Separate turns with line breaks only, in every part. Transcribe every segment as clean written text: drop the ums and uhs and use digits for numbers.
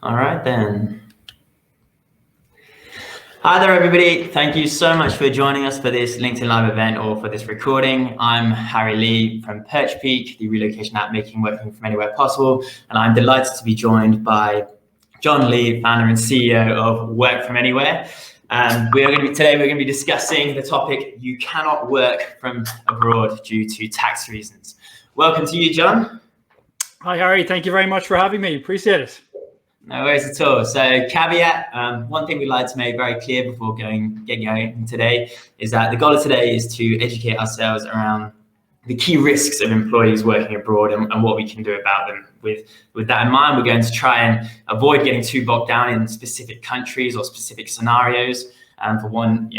All right then. Hi there, everybody. Thank you so much for joining us for this LinkedIn Live event or for this recording. I'm Harry Lee from PerchPeak, the relocation app making working from anywhere possible. And I'm delighted to be joined by John Lee, founder and CEO of Work From Anywhere. We're going to be discussing the topic, you cannot work from abroad due to tax reasons. Welcome to you, John.
Hi, Harry. Thank you very much for having me. Appreciate it.
No worries at all. So caveat, one thing we'd like to make very clear before getting going today is that the goal of today is to educate ourselves around the key risks of employees working abroad and what we can do about them. With that in mind, we're going to try and avoid getting too bogged down in specific countries or specific scenarios. For one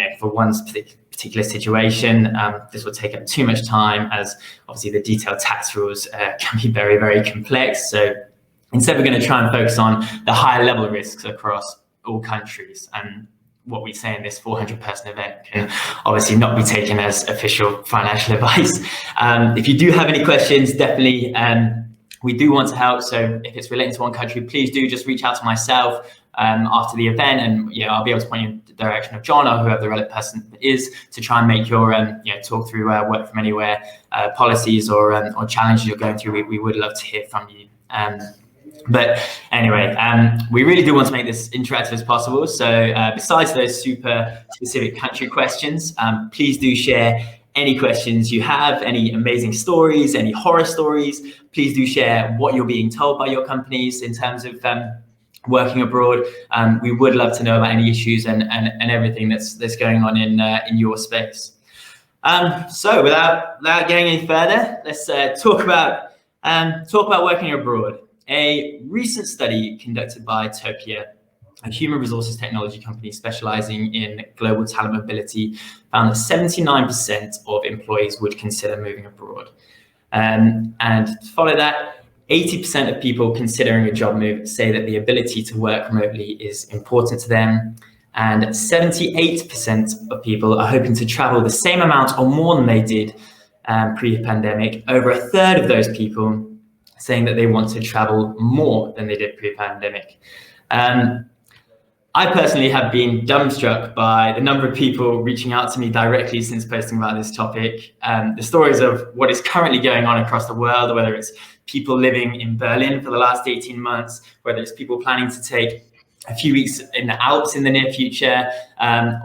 particular situation, this will take up too much time, as obviously the detailed tax rules can be very, very complex. So instead, we're going to try and focus on the higher level risks across all countries. And what we say in this 400-person event can obviously not be taken as official financial advice. If you do have any questions, definitely we do want to help. So if it's relating to one country, please do just reach out to myself after the event, and I'll be able to point you in the direction of John or whoever the relevant person is to try and make your talk through work from anywhere policies or challenges you're going through. We would love to hear from you. But anyway, we really do want to make this interactive as possible. So besides those super specific country questions, please do share any questions you have, any amazing stories, any horror stories. Please do share what you're being told by your companies in terms of working abroad. We would love to know about any issues and everything that's going on in your space. So without getting any further, let's talk about working abroad. A recent study conducted by Topia, a human resources technology company specializing in global talent mobility, found that 79% of employees would consider moving abroad. And to follow that, 80% of people considering a job move say that the ability to work remotely is important to them. And 78% of people are hoping to travel the same amount or more than they did pre-pandemic. Over a third of those people saying that they want to travel more than they did pre-pandemic. I personally have been dumbstruck by the number of people reaching out to me directly since posting about this topic. The stories of what is currently going on across the world, whether it's people living in Berlin for the last 18 months, whether it's people planning to take a few weeks in the Alps in the near future,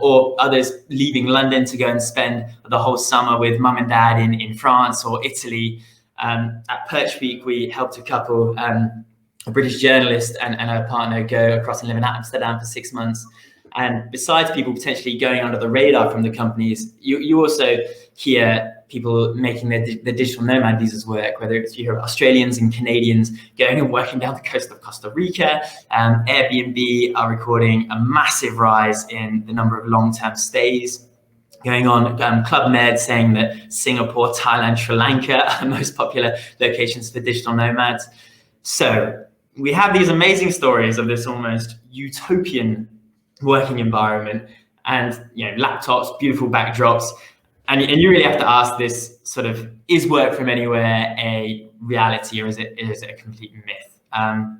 or others leaving London to go and spend the whole summer with mum and dad in France or Italy. At PerchPeak, we helped a couple, a British journalist and her partner, go across and live in Amsterdam for 6 months. And besides people potentially going under the radar from the companies, you also hear people making the digital nomad visas work, whether it's you hear Australians and Canadians going and working down the coast of Costa Rica. Airbnb are recording a massive rise in the number of long-term stays going on. Club Med saying that Singapore, Thailand, Sri Lanka are the most popular locations for digital nomads. So we have these amazing stories of this almost utopian working environment and laptops, beautiful backdrops. And you really have to ask this sort of, is work from anywhere a reality or is it a complete myth?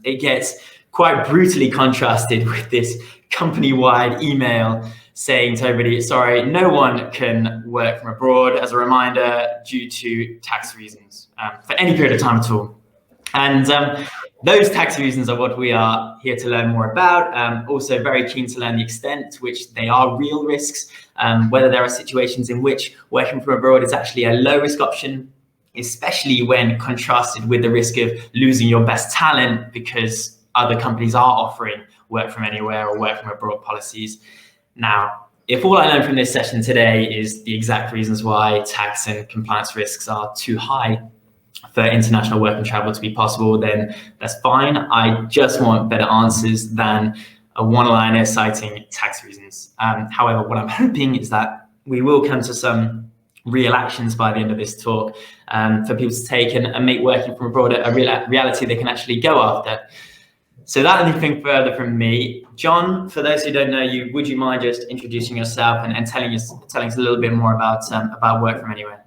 It gets quite brutally contrasted with this company-wide email saying to everybody, sorry, no one can work from abroad, as a reminder, due to tax reasons for any period of time at all. And those tax reasons are what we are here to learn more about. Also very keen to learn the extent to which they are real risks, whether there are situations in which working from abroad is actually a low risk option, especially when contrasted with the risk of losing your best talent because other companies are offering work from anywhere or work from abroad policies. Now, if all I learned from this session today is the exact reasons why tax and compliance risks are too high for international work and travel to be possible, then that's fine. I just want better answers than a one-liner citing tax reasons. However, what I'm hoping is that we will come to some real actions by the end of this talk for people to take and make working from abroad a reality they can actually go after. So that anything further from me. John, for those who don't know you, would you mind just introducing yourself and telling us a little bit more about work from anywhere?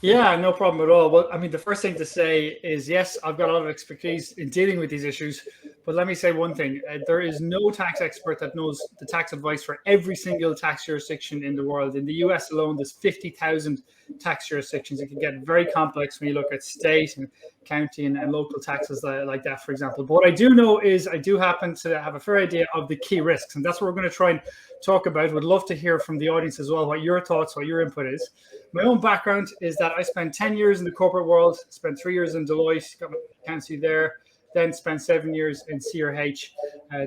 Yeah, no problem at all. Well, I mean, the first thing to say is, yes, I've got a lot of expertise in dealing with these issues, But let me say one thing. There is no tax expert that knows the tax advice for every single tax jurisdiction in the world. In the US alone, there's 50,000 tax jurisdictions. It can get very complex when you look at state and county and local taxes like that, for example. But what I do know is I do happen to have a fair idea of the key risks. And that's what we're going to try and talk about. Would love to hear from the audience as well, what your thoughts, what your input is. My own background is that I spent 10 years in the corporate world, spent 3 years in Deloitte, got my accountancy there, then spent 7 years in CRH.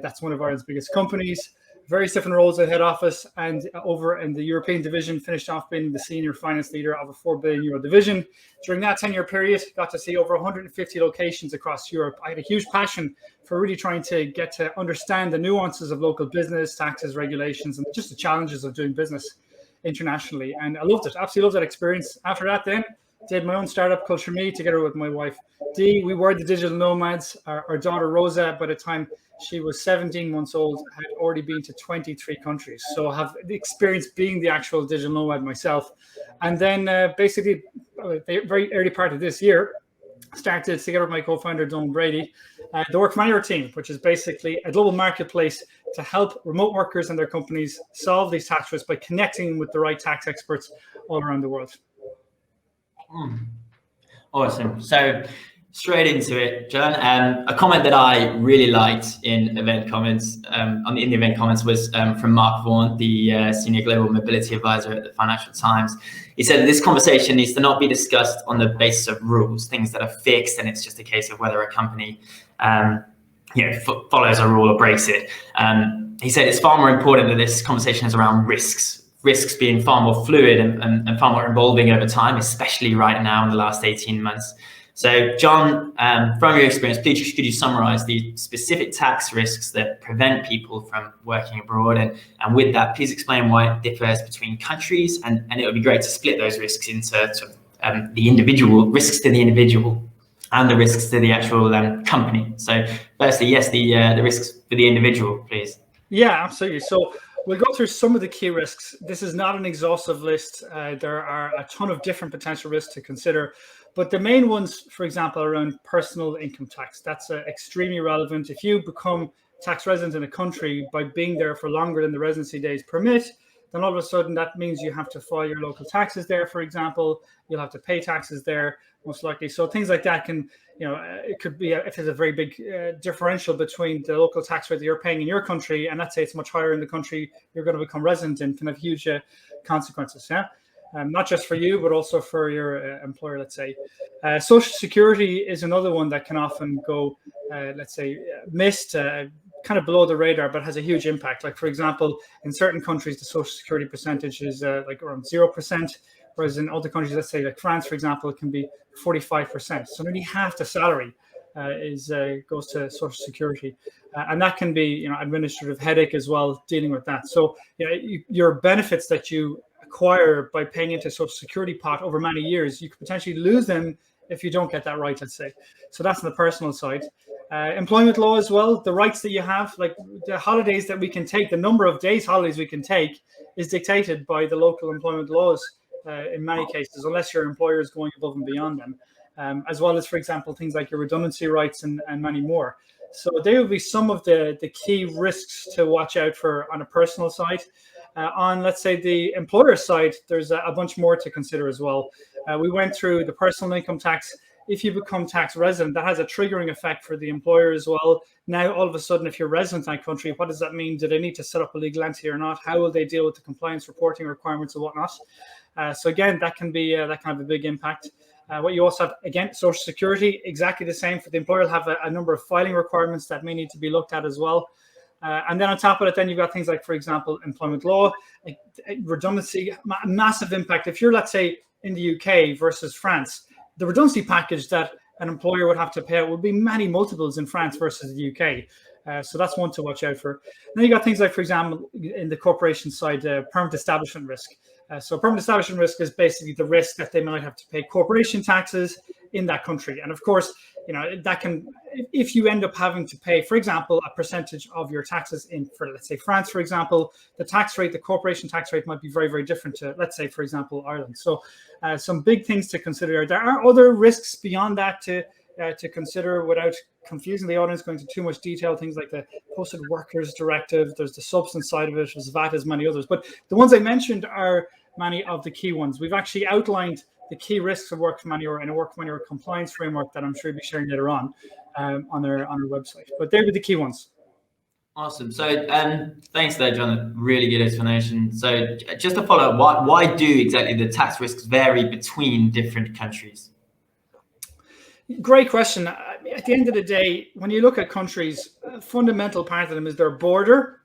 That's one of Ireland's biggest companies. Various different roles at head office, and over in the European division, finished off being the senior finance leader of a €4 billion division. During that 10-year period, got to see over 150 locations across Europe. I had a huge passion for really trying to get to understand the nuances of local business, taxes, regulations, and just the challenges of doing business internationally. And I loved it, absolutely loved that experience. After that then, did my own startup, Culture Me, together with my wife, Dee. We were the digital nomads. Our daughter, Rosa, by the time she was 17 months old, had already been to 23 countries. So I have the experience being the actual digital nomad myself. And then basically, the very early part of this year, started together with my co-founder, Don Brady, the Work From Anywhere team, which is basically a global marketplace to help remote workers and their companies solve these tax risks by connecting with the right tax experts all around the world.
Awesome. So straight into it, John. A comment that I really liked in event comments, in the event comments, was from Mark Vaughan, the Senior Global Mobility Advisor at the Financial Times. He said that this conversation needs to not be discussed on the basis of rules, things that are fixed, and it's just a case of whether a company follows a rule or breaks it. He said it's far more important that this conversation is around risks being far more fluid and far more evolving over time, especially right now in the last 18 months. So, John, from your experience, please could you summarize the specific tax risks that prevent people from working abroad? And with that, please explain why it differs between countries. And it would be great to split those risks into the individual risks to the individual and the risks to the actual company. So, firstly, yes, the risks for the individual, please.
Yeah, absolutely. So we'll go through some of the key risks. This is not an exhaustive list. There are a ton of different potential risks to consider. But the main ones, for example, are around personal income tax. That's extremely relevant. If you become tax resident in a country by being there for longer than the residency days permit, then all of a sudden that means you have to file your local taxes there, for example. You'll have to pay taxes there, most likely. So things like that can, it could be, if there's a very big differential between the local tax rate that you're paying in your country, and let's say it's much higher in the country you're going to become resident in, can have huge consequences. Yeah. Not just for you, but also for your employer, let's say. Social Security is another one that can often go, missed, kind of below the radar, but has a huge impact. Like, for example, in certain countries, the Social Security percentage is like around 0%, whereas in other countries, let's say like France, for example, it can be 45%. So nearly half the salary goes to Social Security. And that can be, administrative headache as well, dealing with that. So your benefits that you acquire by paying into Social Security pot over many years, you could potentially lose them if you don't get that right, let's say. So that's on the personal side. Employment law as well, the rights that you have, like the holidays that we can take, the number of days holidays we can take is dictated by the local employment laws in many cases, unless your employer is going above and beyond them, as well as, for example, things like your redundancy rights and many more. So they would be some of the key risks to watch out for on a personal side. On, let's say, the employer side, there's a bunch more to consider as well. We went through the personal income tax. If you become tax resident, that has a triggering effect for the employer as well. Now, all of a sudden, if you're resident in that country, what does that mean? Do they need to set up a legal entity or not? How will they deal with the compliance reporting requirements and whatnot? So again, that can be that kind of a big impact. What you also have, again, Social Security, exactly the same. For the employer, will have a number of filing requirements that may need to be looked at as well. And then on top of it, then you've got things like, for example, employment law, like redundancy, massive impact. If you're, let's say, in the UK versus France, the redundancy package that an employer would have to pay out would be many multiples in France versus the UK. So that's one to watch out for. And then you got things like, for example, in the corporation side, permanent establishment risk. So permanent establishment risk is basically the risk that they might have to pay corporation taxes in that country. And of course, that can, if you end up having to pay, for example, a percentage of your taxes for, let's say, France, for example, the tax rate, the corporation tax rate might be very, very different to, let's say, for example, Ireland. So some big things to consider. There are other risks beyond that to to consider without confusing the audience, going into too much detail. Things like the Posted Workers Directive, there's the substance side of it, there's VAT, as many others. But the ones I mentioned are many of the key ones. We've actually outlined the key risks of work from anywhere in a work from anywhere compliance framework that I'm sure you'll be sharing later on our website. But they're the key ones.
Awesome. So thanks there, John. Really good explanation. So just to follow up, why do exactly the tax risks vary between different countries?
Great question. At the end of the day, when you look at countries, a fundamental part of them is their border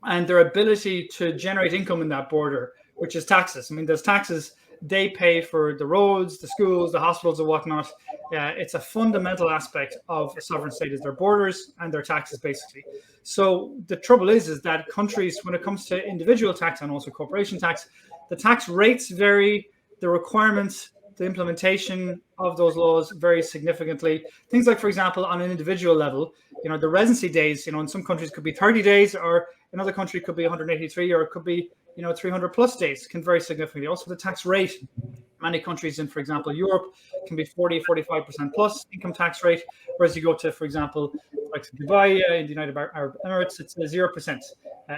and their ability to generate income in that border, which is taxes. I mean, there's taxes they pay for the roads, the schools, the hospitals, and whatnot. It's a fundamental aspect of a sovereign state is their borders and their taxes, basically. So the trouble is that countries, when it comes to individual tax and also corporation tax, the tax rates vary, the requirements, the implementation of those laws vary significantly. Things like, for example, on an individual level, the residency days, in some countries could be 30 days, or another country could be 183, or it could be 300 plus days, can vary significantly. Also, the tax rate, many countries in, for example, Europe can be 40-45% plus income tax rate, whereas you go to, for example, like Dubai in the United Arab Emirates, it's a 0%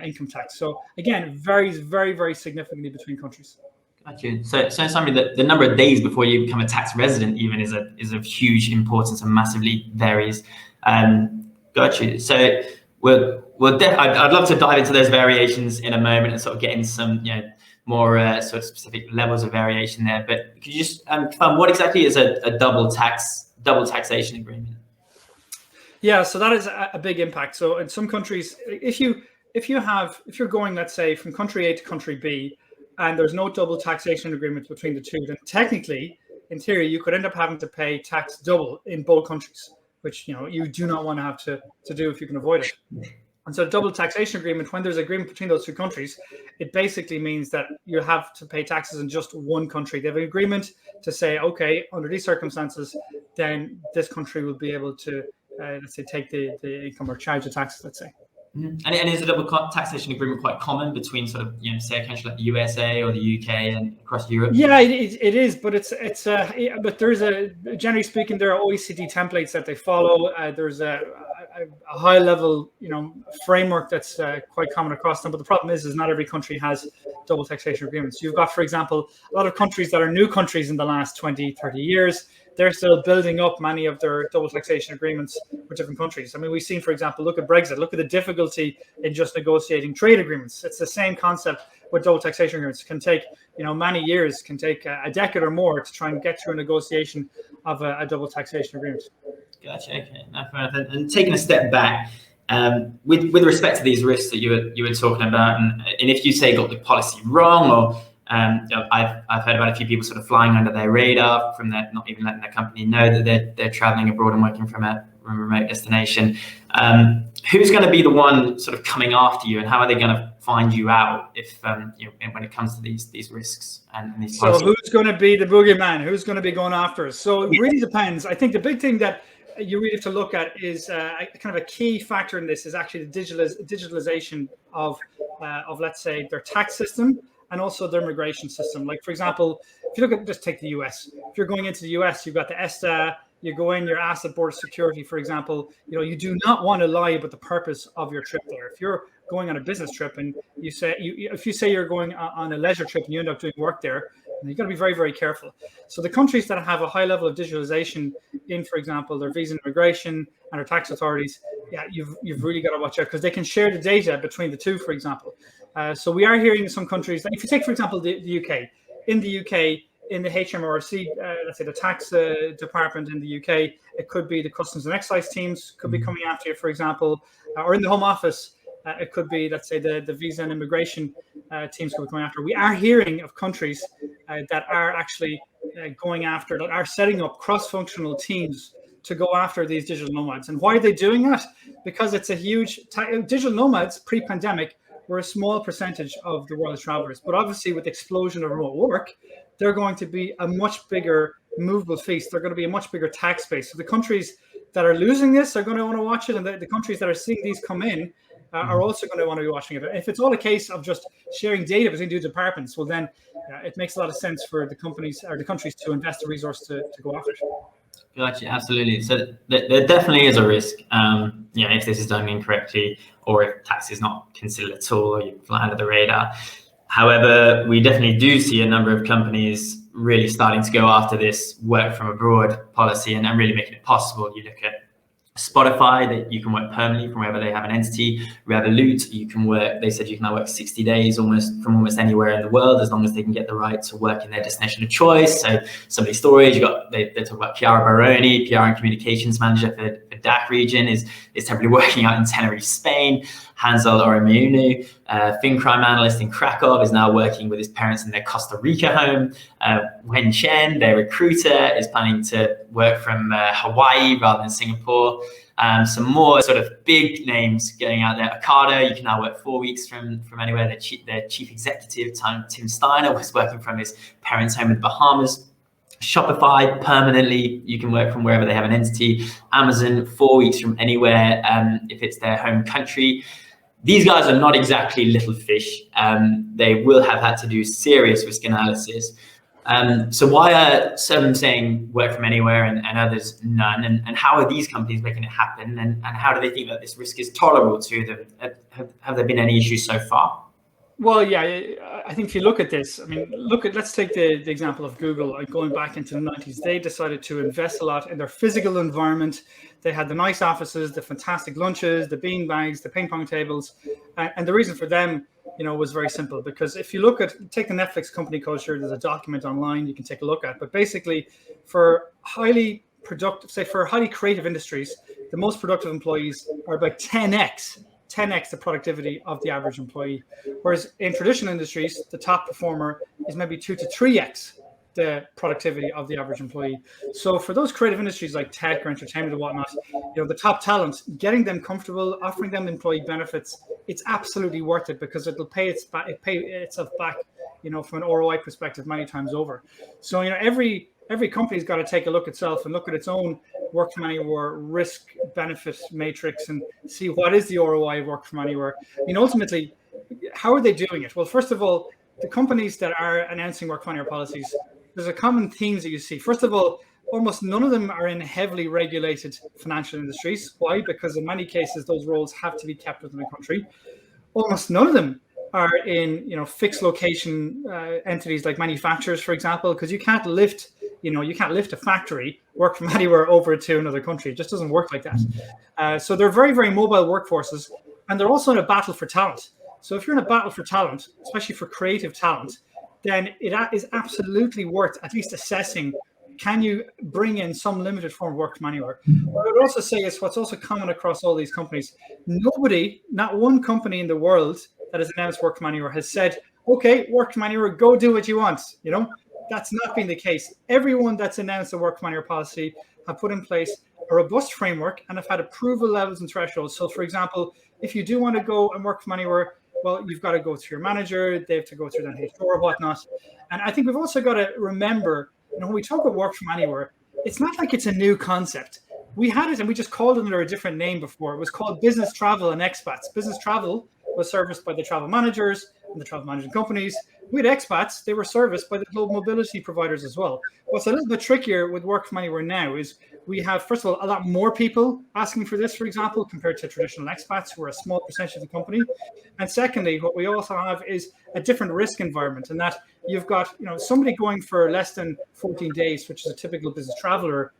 income tax. So again, it varies very, very significantly between countries.
Gotcha. So something the number of days before you become a tax resident even is of huge importance and massively varies. Gotcha. So I'd love to dive into those variations in a moment and sort of get in some more sort of specific levels of variation there. But could you just confirm what exactly is a double taxation agreement?
Yeah, so that is a big impact. So in some countries, if you're going, let's say, from country A to country B, and there's no double taxation agreement between the two, then technically, in theory, you could end up having to pay tax double in both countries, which you do not want to have to do if you can avoid it. And so double taxation agreement, when there's agreement between those two countries, it basically means that you have to pay taxes in just one country. They have an agreement to say, okay, under these circumstances, then this country will be able to, let's say, take the income or charge the taxes, let's say.
Mm-hmm. And is a double taxation agreement quite common between sort of, say, a country like the USA or the UK and across Europe?
Yeah, it is, but but there's generally speaking, there are OECD templates that they follow. There's a high level, framework that's quite common across them. But the problem is not every country has double taxation agreements. You've got, for example, a lot of countries that are new countries in the last 20, 30 years. They're still building up many of their double taxation agreements with different countries. I mean, we've seen, for example, look at Brexit. Look at the difficulty in just negotiating trade agreements. It's the same concept with double taxation agreements. It can take, many years, can take a decade or more to try and get through a negotiation of a double taxation agreement.
Gotcha. Okay. And taking a step back, with respect to these risks that you were talking about, and if you say got the policy wrong, or I've heard about a few people sort of flying under their radar from that, not even letting their company know that they're traveling abroad and working from a remote destination. Who's going to be the one sort of coming after you, and how are they going to find you out if when it comes to these risks and these policies?
So who's going to be the boogeyman? Who's going to be going after us? So it really depends. I think the big thing that you really have to look at is kind of a key factor in this is actually the digitalization of let's say their tax system and also their immigration system. Like, for example, if you look at, just take the US, if you're going into the US, you've got the ESTA, you go in, your asset border security, for example, you do not want to lie about the purpose of your trip there. If you're going on a business trip and if you say you're going on a leisure trip and you end up doing work there, you've got to be very, very careful. So the countries that have a high level of digitalization in, for example, their visa and immigration and their tax authorities, you've really got to watch out, because they can share the data between the two, for example. So we are hearing in some countries that, if you take, for example, the UK, in the UK, in the HMRC, let's say the tax department in the UK, it could be the customs and excise teams could be coming after you, for example, or in the Home Office, it could be, let's say, the visa and immigration teams could be going after. We are hearing of countries that are actually going after, that are setting up cross-functional teams to go after these digital nomads. And why are they doing that? Because it's a huge, digital nomads pre-pandemic were a small percentage of the world's travelers. But obviously with the explosion of remote work, they're going to be a much bigger movable feast. They're going to be a much bigger tax base. So the countries that are losing this are going to want to watch it. And the countries that are seeing these come in are also going to want to be watching it. If it's all a case of just sharing data between two departments, well, then it makes a lot of sense for the companies or the countries to invest the resource to go after it.
Gotcha, absolutely. So there definitely is a risk, if this is done incorrectly, or if tax is not considered at all, or you fly under the radar. However, we definitely do see a number of companies really starting to go after this work from abroad policy and really making it possible. You look at Spotify, that you can work permanently from wherever they have an entity. Revolut, you can work, they said you can now work 60 days from almost anywhere in the world, as long as they can get the right to work in their destination of choice. So somebody storage, they talk about Chiara Baroni, PR and communications manager for DACH region, is temporarily working out in Tenerife, Spain. Hansel Oremunu, fin crime analyst in Krakow, is now working with his parents in their Costa Rica home. Wen Chen, their recruiter, is planning to work from Hawaii rather than Singapore. Some more sort of big names going out there. Ocado, you can now work 4 weeks from anywhere. Their chief executive, Tim Steiner, was working from his parents' home in the Bahamas. Shopify, permanently, you can work from wherever they have an entity. Amazon, 4 weeks from anywhere, if it's their home country. These guys are not exactly little fish. They will have had to do serious risk analysis. So why are some saying work from anywhere and others none? And how are these companies making it happen? And how do they think that this risk is tolerable to them? Have there been any issues so far?
Well, yeah, I think if you look at this, I mean, let's take the example of Google. Going back into the 90s, they decided to invest a lot in their physical environment. They had the nice offices, the fantastic lunches, the bean bags, the ping pong tables. And the reason for them, was very simple. Because if you take the Netflix company culture, there's a document online you can take a look at. But basically, for highly creative industries, the most productive employees are about 10x the productivity of the average employee. Whereas in traditional industries, the top performer is maybe 2 to 3x the productivity of the average employee. So for those creative industries like tech or entertainment and whatnot, the top talent, getting them comfortable, offering them employee benefits, it's absolutely worth it, because it'll pay itself back, from an ROI perspective many times over. So, every company's got to take a look itself and look at its own work from anywhere risk benefit matrix and see what is the ROI of work from anywhere. Ultimately, how are they doing it? Well, first of all, the companies that are announcing work from anywhere policies, there's a common themes that you see. First of all, almost none of them are in heavily regulated financial industries. Why? Because in many cases, those roles have to be kept within the country. Almost none of them are in, fixed location entities like manufacturers, for example, because you can't lift a factory, work from anywhere over to another country. It just doesn't work like that. So they're very, very mobile workforces, and they're also in a battle for talent. So if you're in a battle for talent, especially for creative talent, then it is absolutely worth at least assessing, can you bring in some limited form of work from anywhere? What I would also say is what's also common across all these companies, not one company in the world that has announced work from anywhere has said, okay, work from anywhere, go do what you want. That's not been the case. Everyone that's announced a work from anywhere policy have put in place a robust framework and have had approval levels and thresholds. So for example, if you do want to go and work from anywhere, well, you've got to go through your manager, they have to go through their HR or whatnot. And I think we've also got to remember, when we talk about work from anywhere, it's not like it's a new concept. We had it and we just called it under a different name before. It was called business travel and expats. Business travel was serviced by the travel managers and the travel management companies. With expats, they were serviced by the global mobility providers as well. What's a little bit trickier with work from anywhere now is we have, first of all, a lot more people asking for this, for example, compared to traditional expats who are a small percentage of the company. And secondly, what we also have is a different risk environment, in that you've got somebody going for less than 14 days, which is a typical business traveler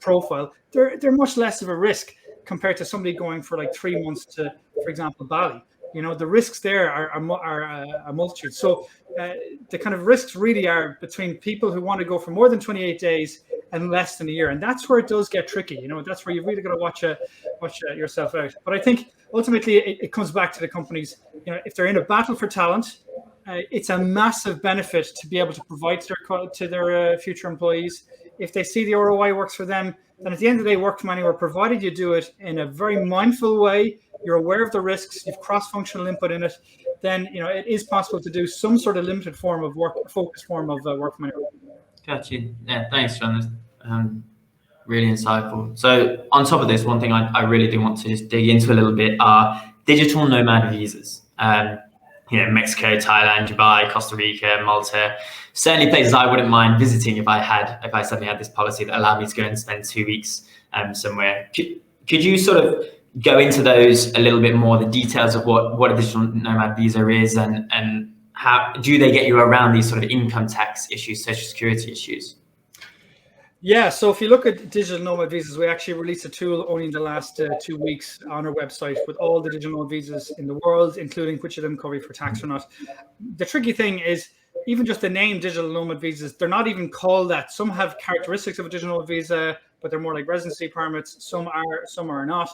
profile. They're much less of a risk compared to somebody going for like 3 months to, for example, Bali. The risks there are a multitude. So the kind of risks really are between people who want to go for more than 28 days and less than a year. And that's where it does get tricky. That's where you've really got to watch yourself out. But I think ultimately it comes back to the companies. If they're in a battle for talent, it's a massive benefit to be able to provide to their future employees. If they see the ROI works for them, then at the end of the day, work from anywhere, provided you do it in a very mindful way, you're aware of the risks, you've cross-functional input in it, then it is possible to do some sort of limited form of focused form of work from anywhere.
Gotcha. Yeah, thanks, John. Really insightful. So on top of this, one thing I really do want to just dig into a little bit are digital nomad visas. Mexico, Thailand, Dubai, Costa Rica, Malta, certainly places I wouldn't mind visiting if I suddenly had this policy that allowed me to go and spend 2 weeks somewhere. Could you sort of go into those a little bit more, the details of what a digital nomad visa is, and how do they get you around these sort of income tax issues, social security issues?
Yeah, so if you look at digital nomad visas, we actually released a tool only in the last 2 weeks on our website with all the digital nomad visas in the world, including which of them cover you for tax or not. The tricky thing is, even just the name digital nomad visas, they're not even called that. Some have characteristics of a digital nomad visa, but they're more like residency permits. Some are not.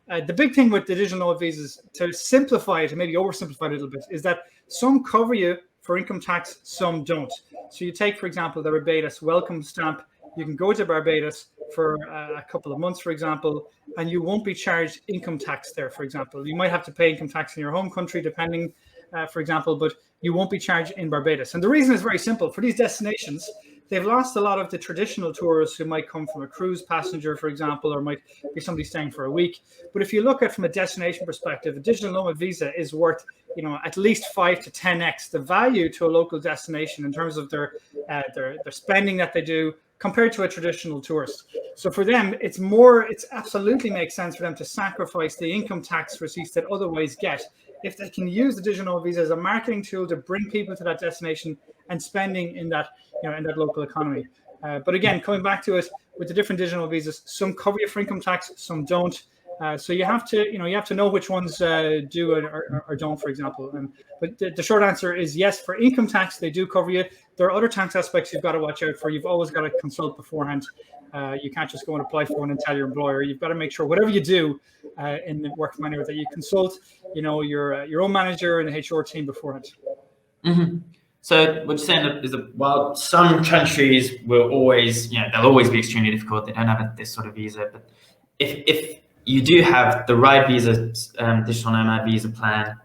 The big thing with the digital nomad visas, to simplify it, and maybe oversimplify it a little bit, is that some cover you for income tax, some don't. So you take, for example, the Barbados welcome stamp. You can go to Barbados for a couple of months, for example, and you won't be charged income tax there, for example. You might have to pay income tax in your home country, depending, for example, but you won't be charged in Barbados. And the reason is very simple. For these destinations, they've lost a lot of the traditional tourists who might come from a cruise passenger, for example, or might be somebody staying for a week. But if you look at from a destination perspective, a digital nomad visa is worth, at least 5 to 10x the value to a local destination in terms of their spending that they do compared to a traditional tourist. So for them, it's absolutely makes sense for them to sacrifice the income tax receipts that otherwise get if they can use the digital nomad visa as a marketing tool to bring people to that destination and spending in that local economy. But again, coming back to it, with the different digital visas, some cover you for income tax, some don't. So you have to know which ones do or don't, for example. But the short answer is yes, for income tax, they do cover you. There are other tax aspects you've got to watch out for. You've always got to consult beforehand. You can't just go and apply for one and tell your employer. You've got to make sure whatever you do in the work manner that you consult, your own manager and the HR team beforehand.
Mm-hmm. So what you're saying is that while some countries will always, they'll always be extremely difficult. They don't have this sort of visa, but if you do have the right visa, digital nomad visa plan,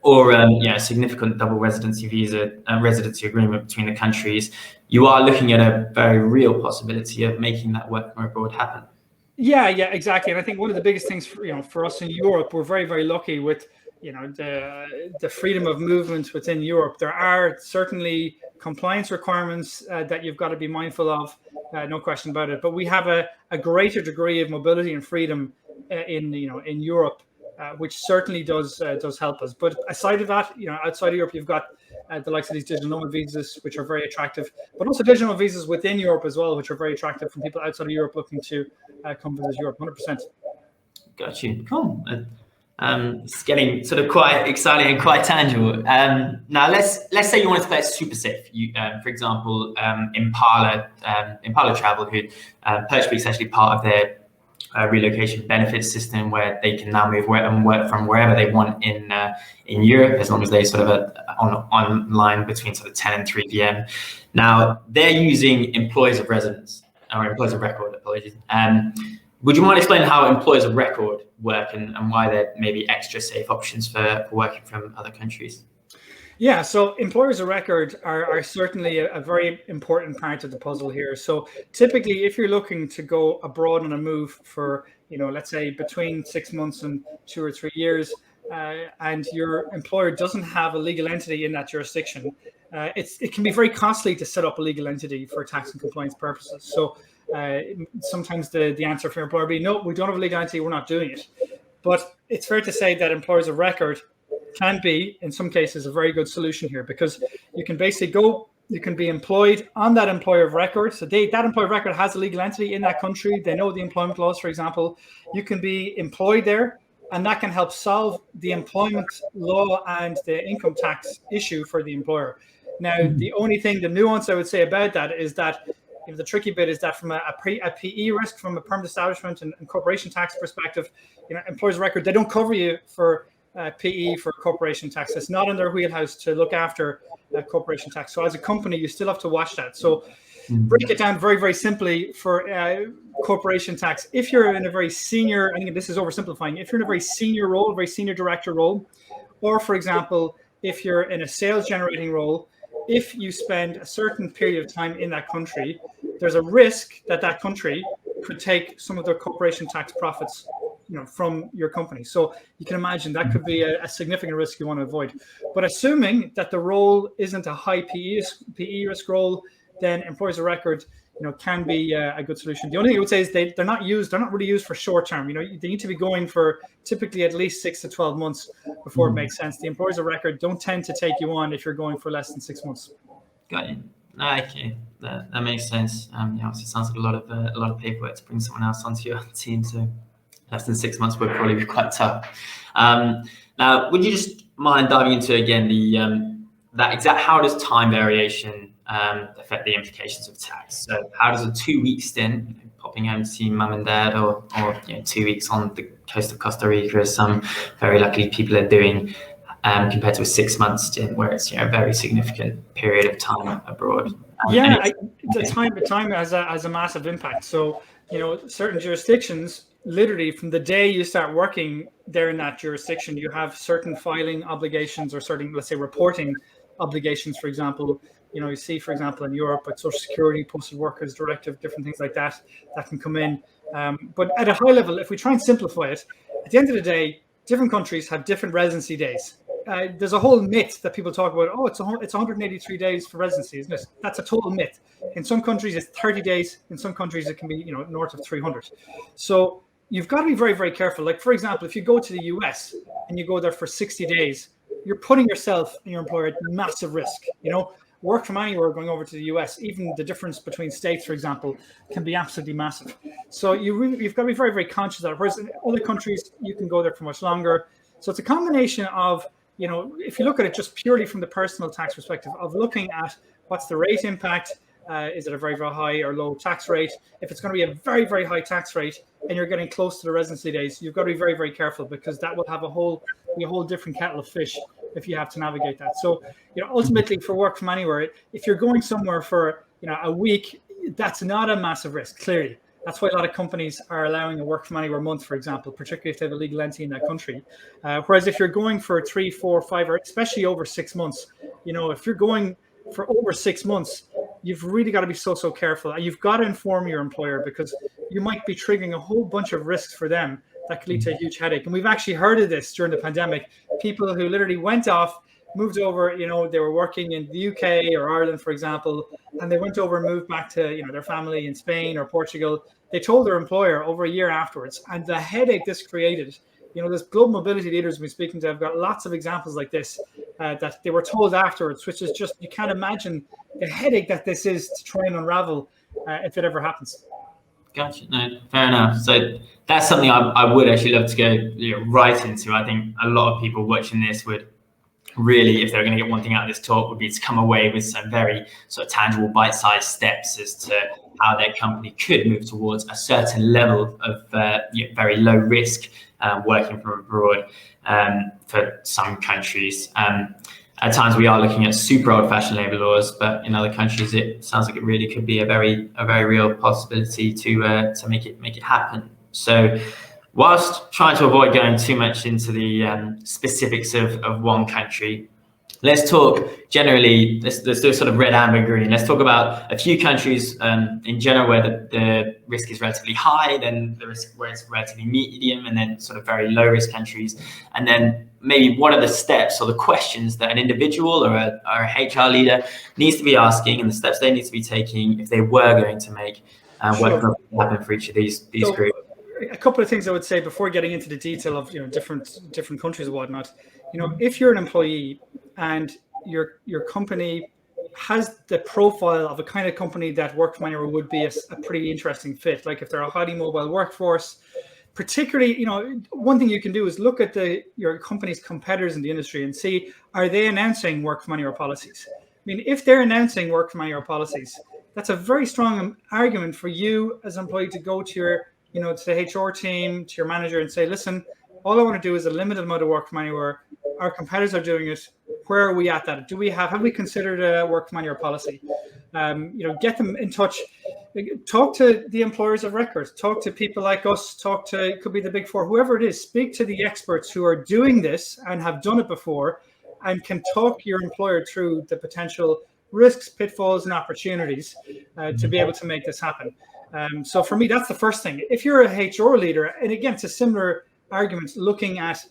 or a significant double residency visa, residency agreement between the countries, you are looking at a very real possibility of making that work from abroad happen.
Yeah, exactly. And I think one of the biggest things for us in Europe, we're very, very lucky with the freedom of movement within Europe. There are certainly compliance requirements that you've got to be mindful of, no question about it. But we have a greater degree of mobility and freedom in Europe, which certainly does help us. But aside of that, outside of Europe, you've got the likes of these digital nomad visas, which are very attractive, but also digital visas within Europe as well, which are very attractive from people outside of Europe looking to come visit Europe. 100%.
Got you. Cool. It's getting sort of quite exciting and quite tangible. Now, let's say you wanted to play it super safe. For example, Impala Travel, who Perch is actually part of their relocation benefits system, where they can now move and work from wherever they want in Europe, as long as they sort of are online between sort of 10 and 3 p.m. Now, they're using employers of residence or employers of record. Apologies. Would you mind explaining how employers of record work and why there may be extra safe options for working from other countries?
Yeah, so employers of record are certainly a very important part of the puzzle here. So typically, if you're looking to go abroad on a move for, let's say between 6 months and 2 or 3 years, and your employer doesn't have a legal entity in that jurisdiction, it can be very costly to set up a legal entity for tax and compliance purposes. So sometimes the answer for your employer will be, no, we don't have a legal entity, we're not doing it. But it's fair to say that employers of record can be, in some cases, a very good solution here, because you can basically you can be employed on that employer of record. So that employer of record has a legal entity in that country. They know the employment laws, for example. You can be employed there, and that can help solve the employment law and the income tax issue for the employer. Now, the nuance I would say about that is that the tricky bit is that from a PE risk, from a permanent establishment and corporation tax perspective, employers of record, they don't cover you for PE for corporation tax. It's not in their wheelhouse to look after corporation tax. So as a company, you still have to watch that. So break it down very, very simply for corporation tax. If you're in a very senior, I think this is oversimplifying, if you're in a very senior role, a very senior director role, or for example, if you're in a sales generating role, if you spend a certain period of time in that country, there's a risk that country could take some of their corporation tax profits from your company. So you can imagine that could be a significant risk you want to avoid. But assuming that the role isn't a high PE risk role, then employers of record can be a good solution. The only thing I would say is they're not really used for short term. They need to be going for typically at least 6 to 12 months before it makes sense. The employers of record don't tend to take you on if you're going for less than 6 months.
Got you. Okay, that makes sense. Obviously, it sounds like a lot of paperwork to bring someone else onto your team. So less than 6 months would probably be quite tough. Now, would you just mind diving into again how does time variation affect the implications of tax? So how does a 2-week stint, popping home to see mum and dad, or 2 weeks on the coast of Costa Rica, as some very lucky people are doing, compared to a 6-month stint where it's a very significant period of time abroad?
The time has a massive impact. So certain jurisdictions, literally from the day you start working there in that jurisdiction, you have certain filing obligations or certain, let's say, reporting obligations. For example, you see, for example, in Europe, with Social Security, Posted Workers Directive, different things like that can come in. But at a high level, if we try and simplify it, at the end of the day, different countries have different residency days. There's a whole myth that people talk about. Oh, it's 183 days for residency, isn't it? That's a total myth. In some countries, it's 30 days. In some countries, it can be north of 300. So you've got to be very, very careful. Like, for example, if you go to the US and you go there for 60 days, you're putting yourself and your employer at massive risk. Work from anywhere going over to the US, even the difference between states, for example, can be absolutely massive. So you've got to be very, very conscious of that. Whereas in other countries, you can go there for much longer. So it's a combination of, if you look at it just purely from the personal tax perspective, of looking at what's the rate impact. Is it a very, very high or low tax rate? If it's going to be a very, very high tax rate and you're getting close to the residency days, you've got to be very, very careful, because that will have a whole different kettle of fish if you have to navigate that. So, ultimately, for work from anywhere, if you're going somewhere for a week, that's not a massive risk. Clearly, that's why a lot of companies are allowing a work from anywhere month, for example, particularly if they have a legal entity in that country. Whereas if you're going for 3, 4, 5, or especially over 6 months, if you're going for over 6 months, you've really got to be so careful, and you've got to inform your employer, because you might be triggering a whole bunch of risks for them that could lead to a huge headache. And we've actually heard of this during the pandemic. People who literally went off, moved over, they were working in the UK or Ireland, for example, and they went over and moved back to their family in Spain or Portugal. They told their employer over a year afterwards, and the headache this created. There's global mobility leaders we've been speaking to. I've got lots of examples like this that they were told afterwards, which is just, you can't imagine the headache that this is to try and unravel if it ever happens.
Gotcha. No, fair enough. So that's something I would actually love to go right into. I think a lot of people watching this would really, if they're going to get one thing out of this talk, would be to come away with some very sort of tangible bite-sized steps as to how their company could move towards a certain level of very low risk working from abroad for some countries. At times we are looking at super old-fashioned labour laws, but in other countries it sounds like it really could be a very real possibility to make it happen. So, whilst trying to avoid going too much into the specifics of one country, let's talk generally. Let's do a sort of red, amber, green. Let's talk about a few countries in general where the risk is relatively high, then the risk where it's relatively medium, and then sort of very low risk countries. And then maybe what are the steps or the questions that an individual or a HR leader needs to be asking, and the steps they need to be taking if they were going to make what happen for each of these groups.
A couple of things I would say before getting into the detail of different countries and whatnot. If you're an employee and your company has the profile of a kind of company that work from anywhere would be a pretty interesting fit. Like if they're a highly mobile workforce, particularly, one thing you can do is look at your company's competitors in the industry and see, are they announcing work from anywhere policies? I mean, if they're announcing work from anywhere policies, that's a very strong argument for you as an employee to go to your to the HR team, to your manager, and say, listen, all I want to do is a limited amount of work from anywhere. Our competitors are doing it. Where are we at that? Have we considered a work from anywhere policy? Get them in touch. Talk to the employers of record. Talk to people like us. It could be the Big Four, whoever it is. Speak to the experts who are doing this and have done it before, and can talk your employer through the potential risks, pitfalls, and opportunities to be able to make this happen. So for me, that's the first thing. If you're a HR leader, and again, it's a similar argument, looking at,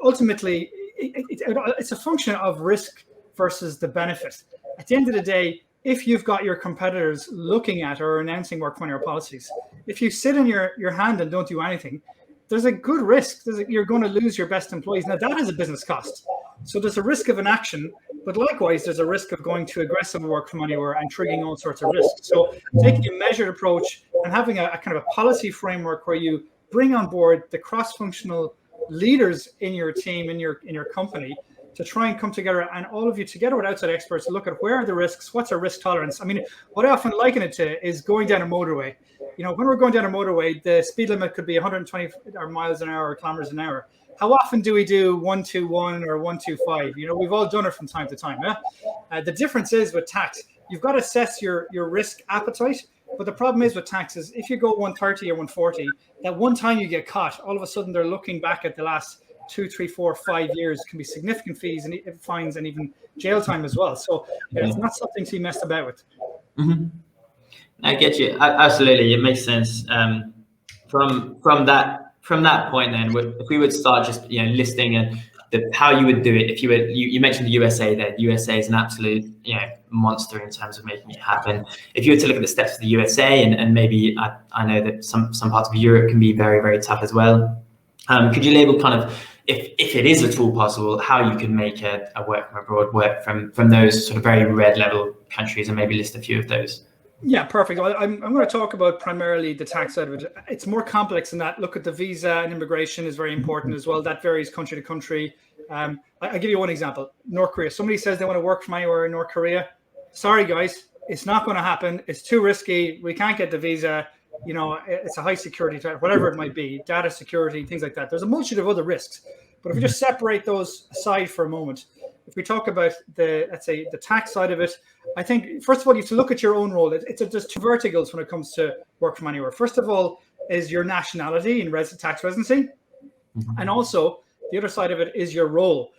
ultimately, it's a function of risk versus the benefit. At the end of the day, if you've got your competitors looking at or announcing work from anywhere policies, if you sit in your hand and don't do anything, there's a good risk. You're going to lose your best employees. Now, that is a business cost. So there's a risk of inaction, but likewise, there's a risk of going to aggressive work from anywhere and triggering all sorts of risks. So taking a measured approach and having a kind of a policy framework where you bring on board the cross-functional leaders in your team, in your company, to try and come together, and all of you together with outside experts look at where are the risks, what's our risk tolerance. I mean, what I often liken it to is going down a motorway. When we're going down a motorway, the speed limit could be 120 miles an hour or kilometers an hour. How often do we do 121 or 125? We've all done it from time to time. The difference is with tax, you've got to assess your risk appetite. But the problem is with taxes, if you go 130 or 140, that one time you get caught, all of a sudden they're looking back at the last 2, 3, 4, 5 years. Can be significant fees and fines and even jail time as well. So it's not something to be messed about with.
Mm-hmm. I get you. Absolutely, it makes sense. From that point, then, if we would start just listing and how you would do it. If you mentioned the USA there. The USA is an absolute monster in terms of making it happen. If you were to look at the steps of the USA and maybe I know that some parts of Europe can be very, very tough as well. Could you label kind of, if it is at all possible, how you can make a work from abroad work from those sort of very red level countries, and maybe list a few of those?
Yeah, perfect. I'm going to talk about primarily the tax side of it. It's more complex than that. Look at the visa and immigration is very important as well. That varies country to country. I'll give you one example. North Korea. Somebody says they want to work from anywhere in North Korea. Sorry, guys, it's not going to happen. It's too risky. We can't get the visa. It's a high security threat, whatever it might be, data security, things like that. There's a multitude of other risks. But if we just separate those aside for a moment, if we talk about let's say the tax side of it, I think, first of all, you have to look at your own role. There's two verticals when it comes to work from anywhere. First of all is your nationality and tax residency. And also the other side of it is your role.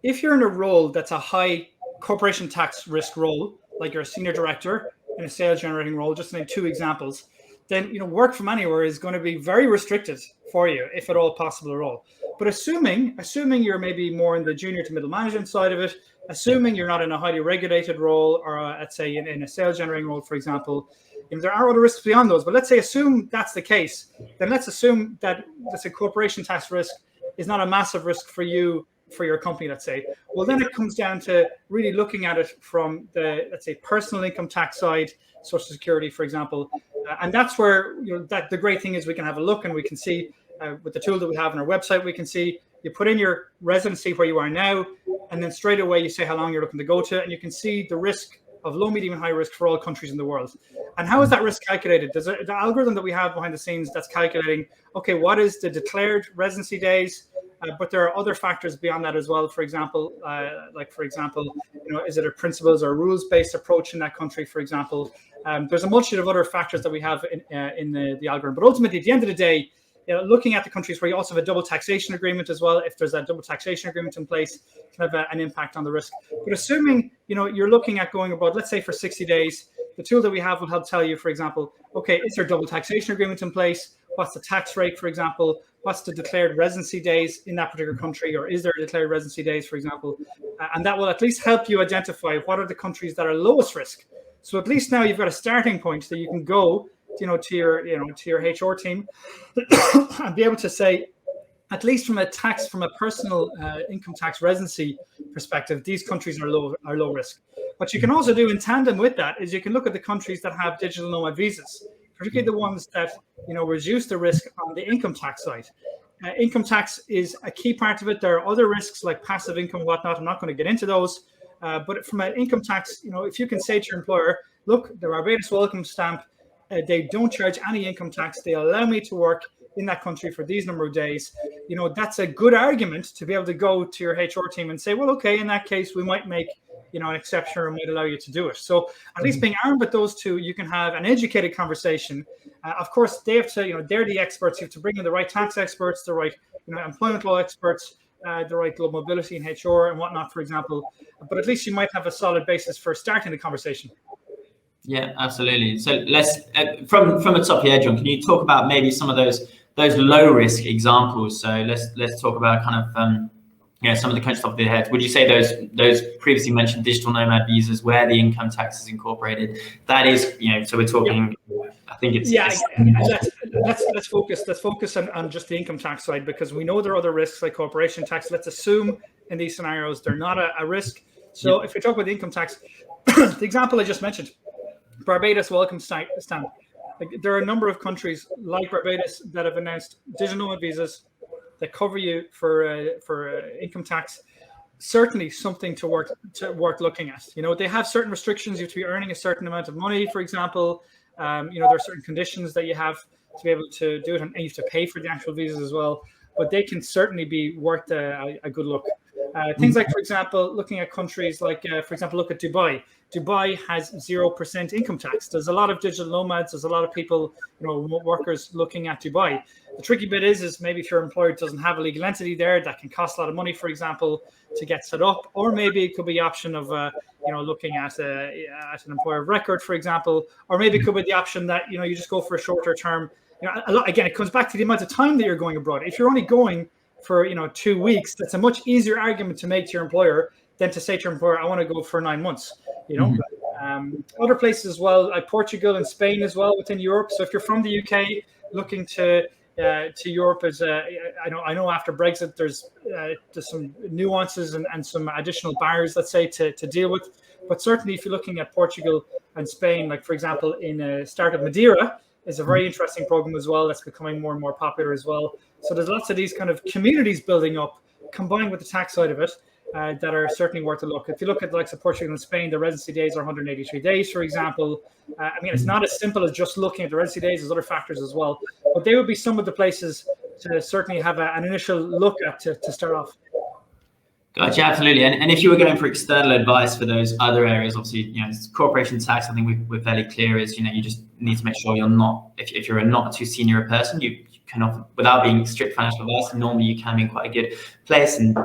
If you're in a role that's a high corporation tax risk role, like you're a senior director in a sales generating role, just to name two examples, then work from anywhere is going to be very restricted for you, if at all possible at all. But assuming you're maybe more in the junior to middle management side of it, assuming you're not in a highly regulated role, or let's say in a sales generating role, for example, there are other risks beyond those. But let's say assume that's the case, then let's assume that a corporation tax risk is not a massive risk for you, for your company, let's say. Well, then it comes down to really looking at it from the, let's say, personal income tax side, Social Security, for example. And that's where, that the great thing is we can have a look and we can see with the tool that we have on our website, we can see you put in your residency where you are now, and then straight away you say how long you're looking to go to, and you can see the risk of low, medium, and high risk for all countries in the world. And how is that risk calculated? There's the algorithm that we have behind the scenes that's calculating, okay, what is the declared residency days? But there are other factors beyond that as well. For example, is it a principles or rules-based approach in that country, for example? There's a multitude of other factors that we have in the algorithm. But ultimately, at the end of the day, looking at the countries where you also have a double taxation agreement as well, if there's a double taxation agreement in place, can have an impact on the risk. But assuming you're looking at going abroad, let's say for 60 days, the tool that we have will help tell you, for example, okay, is there a double taxation agreement in place? What's the tax rate, for example? What's the declared residency days in that particular country, or is there declared residency days, for example? And that will at least help you identify what are the countries that are lowest risk. So at least now you've got a starting point that you can go, to your HR team and be able to say, at least from a personal income tax residency perspective, these countries are low risk. What you can also do in tandem with that is you can look at the countries that have digital nomad visas, particularly the ones that reduce the risk on the income tax side. Income tax is a key part of it. There are other risks like passive income and whatnot. I'm not going to get into those. But from an income tax, if you can say to your employer, look, the Barbados welcome stamp, they don't charge any income tax. They allow me to work in that country for these number of days. That's a good argument to be able to go to your HR team and say, well, okay, in that case, we might make an exception or might allow you to do it. So at least being armed with those two, you can have an educated conversation. Of course, they have to, they're the experts. You have to bring in the right tax experts, the right, employment law experts, the right global mobility in HR and whatnot, for example. But at least you might have a solid basis for starting the conversation.
Yeah, absolutely. So let's from the top here, John. Can you talk about maybe some of those low risk examples? So let's talk about kind of some of the countries off the head. Would you say those previously mentioned digital nomad visas where the income tax is incorporated? That is, so we're talking. Yeah. I think it's
let's focus on just the income tax side, because we know there are other risks like corporation tax. Let's assume in these scenarios they're not a risk. So if we talk about the income tax, the example I just mentioned, Barbados welcome stamp. Like, there are a number of countries like Barbados that have announced digital nomad visas that cover you for income tax. Certainly something to worth looking at. They have certain restrictions. You have to be earning a certain amount of money, for example. There are certain conditions that you have to be able to do it, and you have to pay for the actual visas as well. But they can certainly be worth a good look. Things like, for example, looking at countries like, for example, look at Dubai. Dubai has 0% income tax. There's a lot of digital nomads. There's a lot of people, remote workers looking at Dubai. The tricky bit is maybe if your employer doesn't have a legal entity there, that can cost a lot of money, for example, to get set up. Or maybe it could be the option of, looking at an employer of record, for example. Or maybe it could be the option that, you just go for a shorter term. Again, it comes back to the amount of time that you're going abroad. If you're only going for 2 weeks, that's a much easier argument to make to your employer than to say to your employer, I want to go for 9 months. Other places as well, like Portugal and Spain as well within Europe. So if you're from the UK looking to Europe, I know after Brexit there's some nuances and some additional barriers, let's say, to deal with. But certainly if you're looking at Portugal and Spain, like for example in Startup Madeira is a very interesting program as well that's becoming more and more popular as well. So there's lots of these kind of communities building up combined with the tax side of it that are certainly worth a look. If you look at the likes of Portugal and Spain, the residency days are 183 days, for example. It's not as simple as just looking at the residency days. There's other factors as well. But they would be some of the places to certainly have an initial look at to start off.
Gotcha, absolutely. And if you were going for external advice for those other areas, obviously, corporation tax, I think we're fairly clear is, you just need to make sure you're not, if you're not too senior a person, you can often, without being strict financial advice, normally you can be in quite a good place and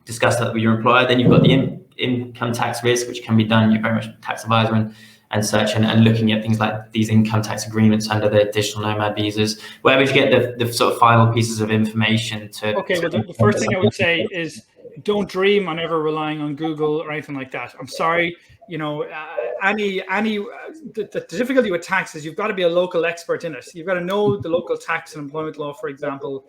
discuss that with your employer. Then you've got the income tax risk, which can be done. You're very much a tax advisor and such, and looking at things like these income tax agreements under the digital nomad visas. Where would you get the sort of final pieces of information to? Okay,
well, the first thing I would say is don't dream on ever relying on Google or anything like that. I'm sorry, the difficulty with tax is you've got to be a local expert in it. You've got to know the local tax and employment law, for example.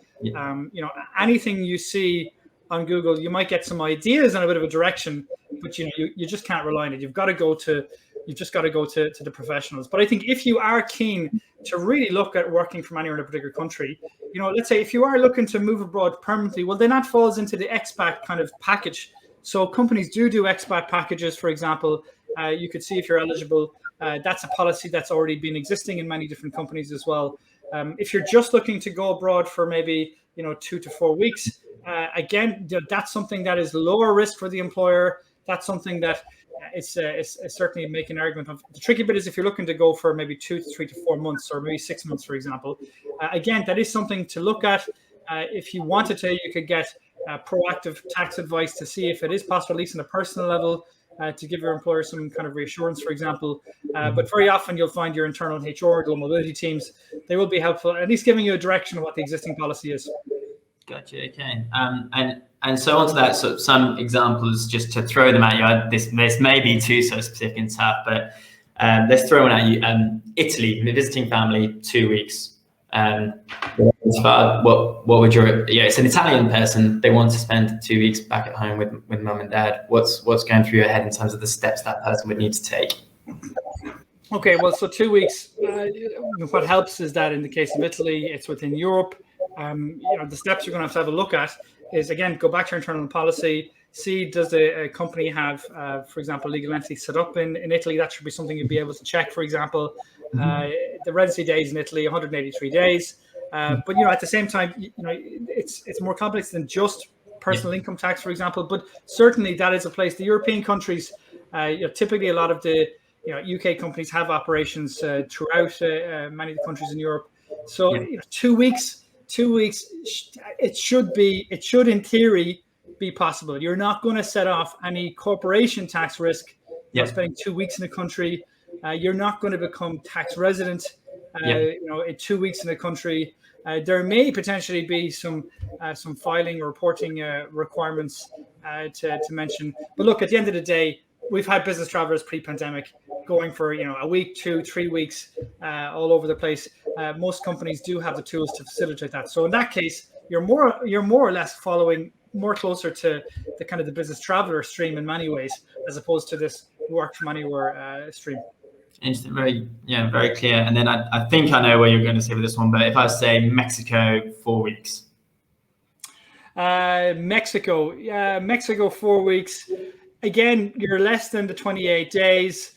Anything you see on Google, you might get some ideas and a bit of a direction, but you just can't rely on it. You've just got to go to the professionals. But I think if you are keen to really look at working from anywhere in a particular country, let's say if you are looking to move abroad permanently, well, then that falls into the expat kind of package. So companies do expat packages, for example. You could see if you're eligible. That's a policy that's already been existing in many different companies as well. If you're just looking to go abroad for maybe 2 to 4 weeks, again, that's something that is lower risk for the employer. That's something that it's certainly making an argument of. The tricky bit is if you're looking to go for maybe 2 to 3 to 4 months or maybe 6 months, for example. Again, that is something to look at. If you wanted to, you could get proactive tax advice to see if it is possible, at least on a personal level, to give your employer some kind of reassurance, for example. But very often you'll find your internal HR, global mobility teams, they will be helpful, at least giving you a direction of what the existing policy is.
Gotcha. Okay. And so onto that, so some examples just to throw them at you. This may be too so specific and tough, but let's throw one at you. Italy, visiting family, 2 weeks. What would your it's an Italian person. They want to spend 2 weeks back at home with mum and dad. What's going through your head in terms of the steps that person would need to take?
Okay, well, so 2 weeks. What helps is that in the case of Italy, it's within Europe. The steps you're going to have a look at is, again, go back to your internal policy, see does the company have, for example, legal entity set up in Italy. That should be something you'd be able to check, for example. The residency days in Italy, 183 days. But, at the same time, it's more complex than just personal income tax, for example. But certainly that is a place. The European countries, typically a lot of the UK companies have operations throughout many of the countries in Europe. So 2 weeks. 2 weeks, it should in theory be possible. You're not going to set off any corporation tax risk by spending 2 weeks in a country. You're not going to become tax resident, in 2 weeks in the country. There may potentially be some filing or reporting requirements to mention. But look, at the end of the day, we've had business travelers pre-pandemic going for a week, 2-3 weeks, all over the place. Most companies do have the tools to facilitate that. So in that case, you're more or less following more closer to the kind of the business traveler stream in many ways, as opposed to this work from anywhere stream.
Interesting, very clear. And then I think I know what you're going to say with this one, but if I say Mexico 4 weeks.
Mexico 4 weeks. Again, you're less than the 28 days.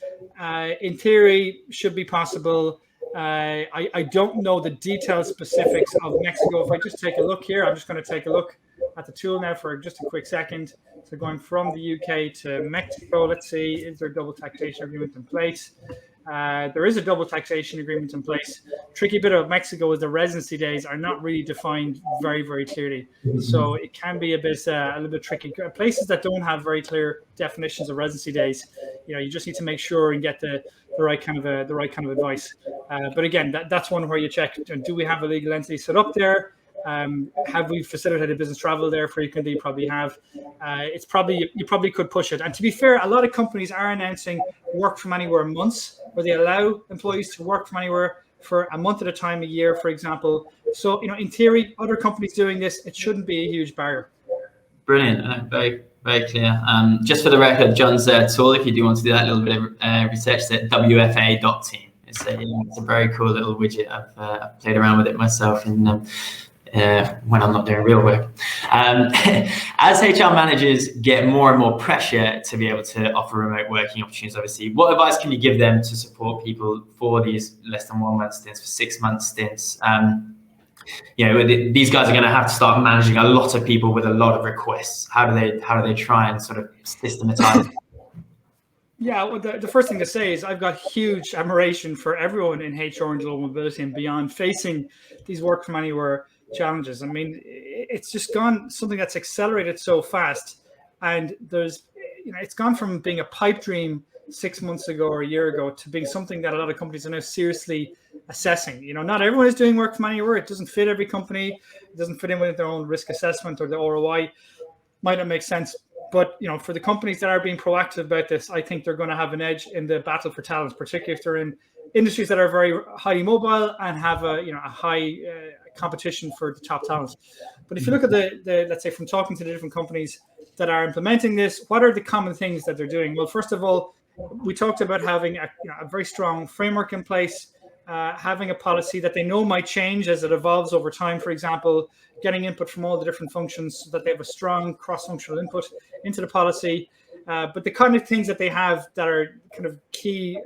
In theory, should be possible. I don't know the detailed specifics of Mexico. If I just take a look here, I'm just going to take a look at the tool now for just a quick second. So going from the UK to Mexico, let's see, is there a double taxation agreement in place? There is a double taxation agreement in place. Tricky bit of Mexico is the residency days are not really defined very, very clearly. So it can be a little bit tricky. Places that don't have very clear definitions of residency days, you just need to make sure and get the right kind of advice. But again, that's one where you check: do we have a legal entity set up there? Have we facilitated business travel there frequently? Probably have. You probably could push it. And to be fair, a lot of companies are announcing work from anywhere months, where they allow employees to work from anywhere for a month at a time, a year, for example. So, in theory, other companies doing this, it shouldn't be a huge barrier.
Brilliant. Very, very clear. Just for the record, John's tool, if you do want to do that little bit of research, it's at wfa.team. It's a very cool little widget. I've played around with it myself when I'm not doing real work. As HR managers get more and more pressure to be able to offer remote working opportunities, obviously, what advice can you give them to support people for these less than 1 month stints, for 6 month stints? These guys are going to have to start managing a lot of people with a lot of requests. How do they try and sort of systematize?
Yeah, well, the first thing to say is I've got huge admiration for everyone in HR and global mobility and beyond facing these work from anywhere challenges. I mean, it's just gone something that's accelerated so fast, and it's gone from being a pipe dream 6 months ago or a year ago to being something that a lot of companies are now seriously assessing. Not everyone is doing work from anywhere. It doesn't fit every company. It doesn't fit in with their own risk assessment or the ROI. Might not make sense. But for the companies that are being proactive about this, I think they're going to have an edge in the battle for talents, particularly if they're in industries that are very highly mobile and have a high competition for the top talent. But if you look at the let's say, from talking to the different companies that are implementing this, what are the common things that they're doing? Well, first of all, we talked about having a very strong framework in place, having a policy that they know might change as it evolves over time. For example, getting input from all the different functions so that they have a strong cross-functional input into the policy. But the kind of things that they have that are kind of key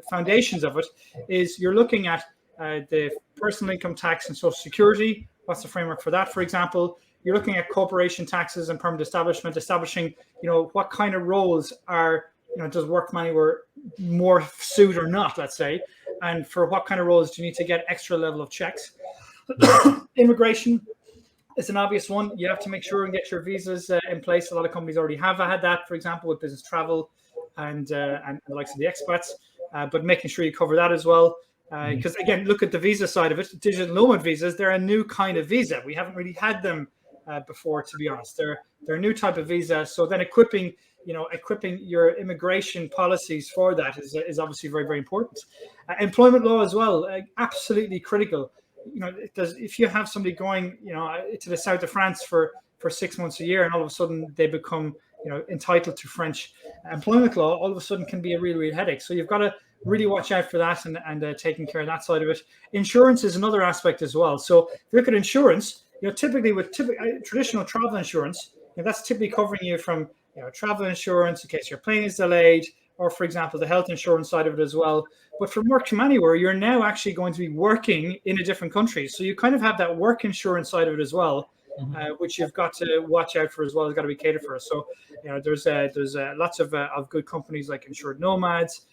foundations of it is you're looking at the personal income tax and social security. What's the framework for that, for example? You're looking at corporation taxes and permanent establishment, establishing, what kind of roles are, does work from anywhere more suit or not, let's say, and for what kind of roles do you need to get extra level of checks? Immigration is an obvious one. You have to make sure and get your visas in place. A lot of companies already have had that, for example, with business travel and the likes of the expats, but making sure you cover that as well. Because again, look at the visa side of it. Digital nomad visas, they're a new kind of visa. We haven't really had them before, to be honest. They're a new type of visa. So then equipping your immigration policies for that is obviously very, very important. Employment law as well, absolutely critical. If you have somebody going, to the south of France for 6 months a year, and all of a sudden they become, entitled to French employment law, all of a sudden can be a real, real headache. So you've got to really watch out for that and taking care of that side of it. Insurance is another aspect as well. So if you look at insurance, typically with traditional travel insurance, that's typically covering you from travel insurance in case your plane is delayed, or for example, the health insurance side of it as well. But from work from anywhere, you're now actually going to be working in a different country. So you kind of have that work insurance side of it as well, which you've got to watch out for as well. It's got to be catered for. So, there's lots of good companies like Insured Nomads,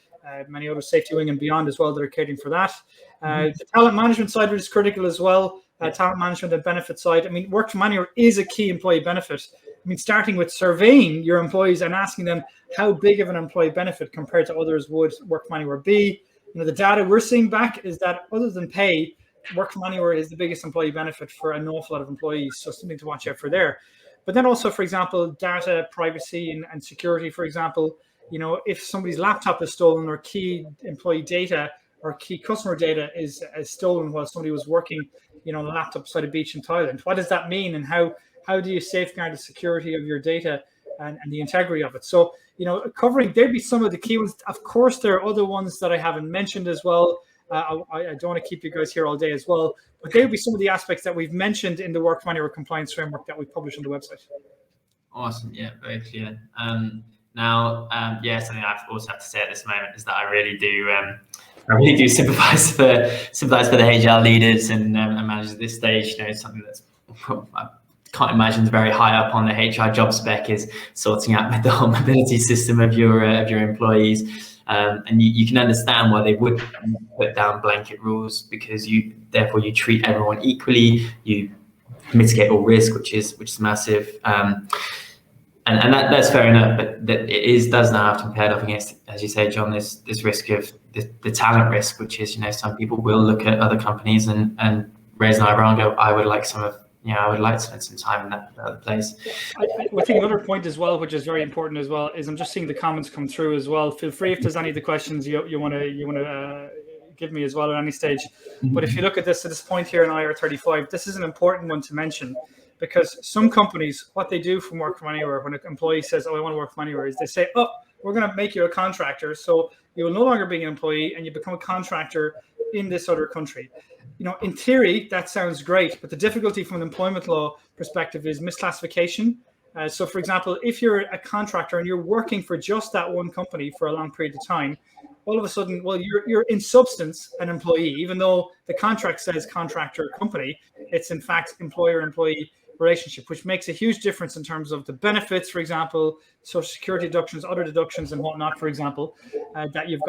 many other Safety Wing and beyond as well that are catering for that. The talent management side of it is critical as well. Talent management and benefit side. I mean, work from anywhere is a key employee benefit. I mean, starting with surveying your employees and asking them how big of an employee benefit compared to others would work from anywhere be. The data we're seeing back is that other than pay, work from anywhere is the biggest employee benefit for an awful lot of employees. So something to watch out for there. But then also, for example, data privacy and security, for example, if somebody's laptop is stolen or key employee data or key customer data is stolen while somebody was working, on a laptop beside a beach in Thailand, what does that mean? And how do you safeguard the security of your data and the integrity of it? So, covering, there'd be some of the key ones. Of course, there are other ones that I haven't mentioned as well. I don't want to keep you guys here all day as well, but there would be some of the aspects that we've mentioned in the work from anywhere compliance framework that we publish on the website.
Awesome. Yeah, very clear. Now, something I also have to say at this moment is that I really do sympathise for the HR leaders and managers at this stage. It's something that's I can't imagine is very high up on the HR job spec is sorting out the whole mobility system of your employees. And you can understand why they would put down blanket rules, because therefore you treat everyone equally, you mitigate all risk, which is massive. And that's fair enough, but that does now have to be paired up against, as you say, John, this risk of the talent risk, which is, some people will look at other companies and raise an eyebrow and go, I would like to spend some time in that other place.
I think another point as well, which is very important as well, is I'm just seeing the comments come through as well. Feel free if there's any of the questions you want to give me as well at any stage. Mm-hmm. But if you look at this point here in IR35, this is an important one to mention, because some companies, what they do from work from anywhere, when an employee says, I want to work from anywhere, is they say, we're going to make you a contractor. So you will no longer be an employee and you become a contractor in this other country. In theory, that sounds great, but the difficulty from an employment law perspective is misclassification. So, for example, if you're a contractor and you're working for just that one company for a long period of time, all of a sudden, you're in substance an employee, even though the contract says contractor company. It's in fact employer-employee relationship, which makes a huge difference in terms of the benefits, for example, social security deductions, other deductions and whatnot, for example, that we've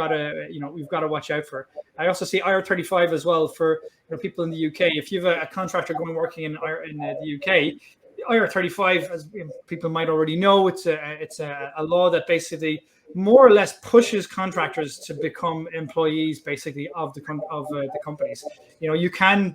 got to watch out for. I also see IR35 as well for people in the UK. If you have a contractor working in the UK, IR35, as people might already know, it's a law that basically more or less pushes contractors to become employees, basically, of the companies. You can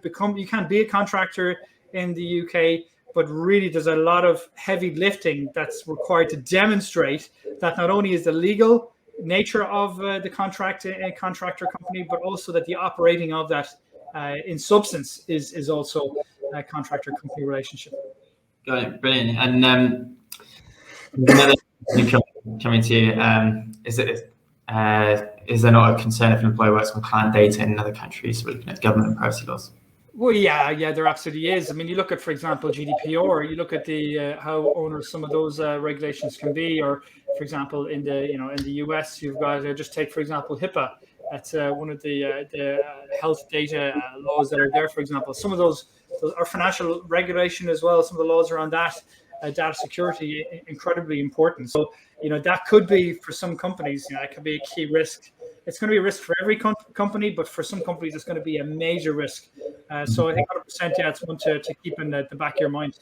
be a contractor in the UK, but really there's a lot of heavy lifting that's required to demonstrate that not only is the legal nature of the contract a contractor company, but also that the operating of that in substance is also a contractor company relationship.
Got it. Brilliant. And another coming to you, is there not a concern if an employer works with client data in other countries? We're looking at government and privacy laws.
Well, yeah, there absolutely is. I mean, you look at, for example, GDPR. You look at the how onerous some of those regulations can be, or, for example, in the US, you've got just take, for example, HIPAA. That's one of the health data laws that are there. For example, some of those are financial regulation as well. Some of the laws around that, data security, incredibly important. So that could be, for some companies, it could be a key risk. It's going to be a risk for every company, but for some companies, it's going to be a major risk. So I think 100%, it's one to keep in the back of your mind.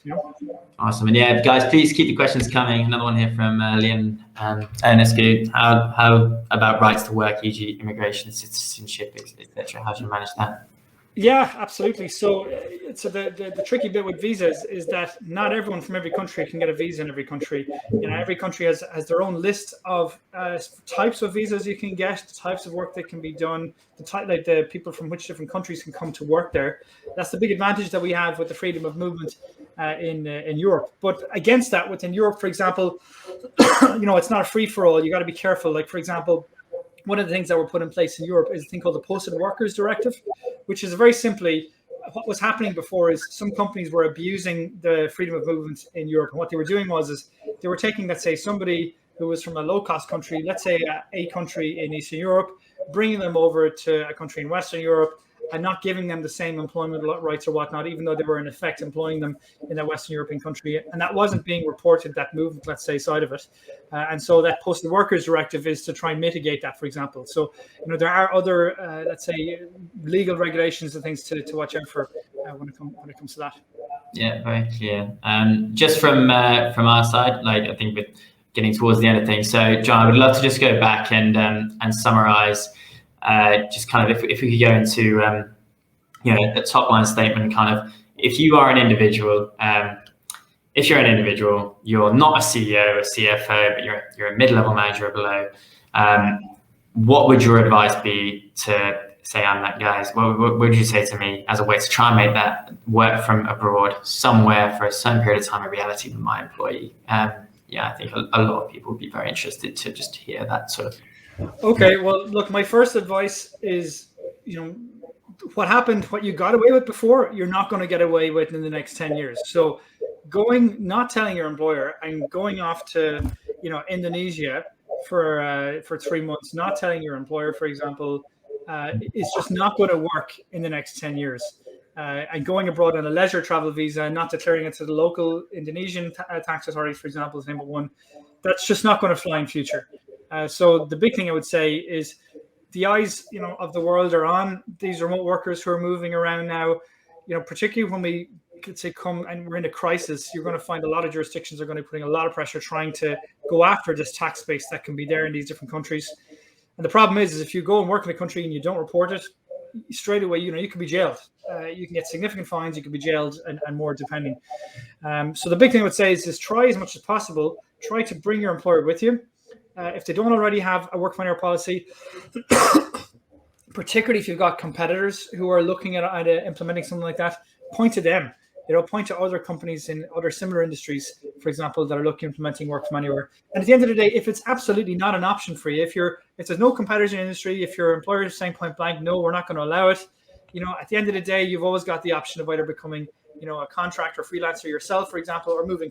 Awesome. And guys, please keep the questions coming. Another one here from Liam Ernescu. How about rights to work, e.g. immigration, citizenship, etc.? How do you manage that?
Yeah, absolutely. So the tricky bit with visas is that not everyone from every country can get a visa in every country. Every country has their own list of types of visas you can get, the types of work that can be done, the people from which different countries can come to work there. That's the big advantage that we have with the freedom of movement in Europe. But against that, within Europe, for example, it's not a free for all. You got to be careful. Like, for example, one of the things that were put in place in Europe is a thing called the Posted Workers Directive, which is very simply what was happening before is some companies were abusing the freedom of movement in Europe. And what they were doing is they were taking, let's say, somebody who was from a low-cost country, let's say a country in Eastern Europe, bringing them over to a country in Western Europe and not giving them the same employment rights or whatnot, even though they were in effect employing them in a Western European country. And that wasn't being reported, that movement, let's say, side of it. And so that Posted Workers Directive is to try and mitigate that, for example. So, there are other, let's say, legal regulations and things to watch out for when it comes to that.
Yeah, very clear. Just from our side, like I think with getting towards the end of things. So, John, I would love to just go back and summarize, just kind of if we could go into a top line statement, kind of if you are an individual, if you're an individual, you're not a CEO, a CFO, but you're a mid-level manager or below. What would your advice be to say I'm that guy? What would you say to me as a way to try and make that work from abroad somewhere for a certain period of time a reality with my employee? I think a lot of people would be very interested to just hear that sort of.
Okay, well, look, my first advice is, what happened, what you got away with before, you're not going to get away with in the next 10 years. So not telling your employer and going off to, Indonesia for 3 months, not telling your employer, for example, is just not going to work in the next 10 years. And going abroad on a leisure travel visa and not declaring it to the local Indonesian tax authority, for example, is number one. That's just not going to fly in future. So the big thing I would say is the eyes, of the world are on these remote workers who are moving around now. Particularly when we could say come and we're in a crisis, you're going to find a lot of jurisdictions are going to be putting a lot of pressure trying to go after this tax base that can be there in these different countries. And the problem is if you go and work in a country and you don't report it, straight away, you can be jailed. You can get significant fines. You can be jailed and more, depending. So the big thing I would say is try as much as possible. Try to bring your employer with you. If they don't already have a work from anywhere policy, particularly if you've got competitors who are looking at implementing something like that, point to them. Point to other companies in other similar industries, for example, that are looking at implementing work from anywhere. And at the end of the day, if it's absolutely not an option for you, if there's no competitors in the industry, if your employer is saying point blank, no, we're not going to allow it, at the end of the day, you've always got the option of either becoming, a contractor, freelancer yourself, for example, or moving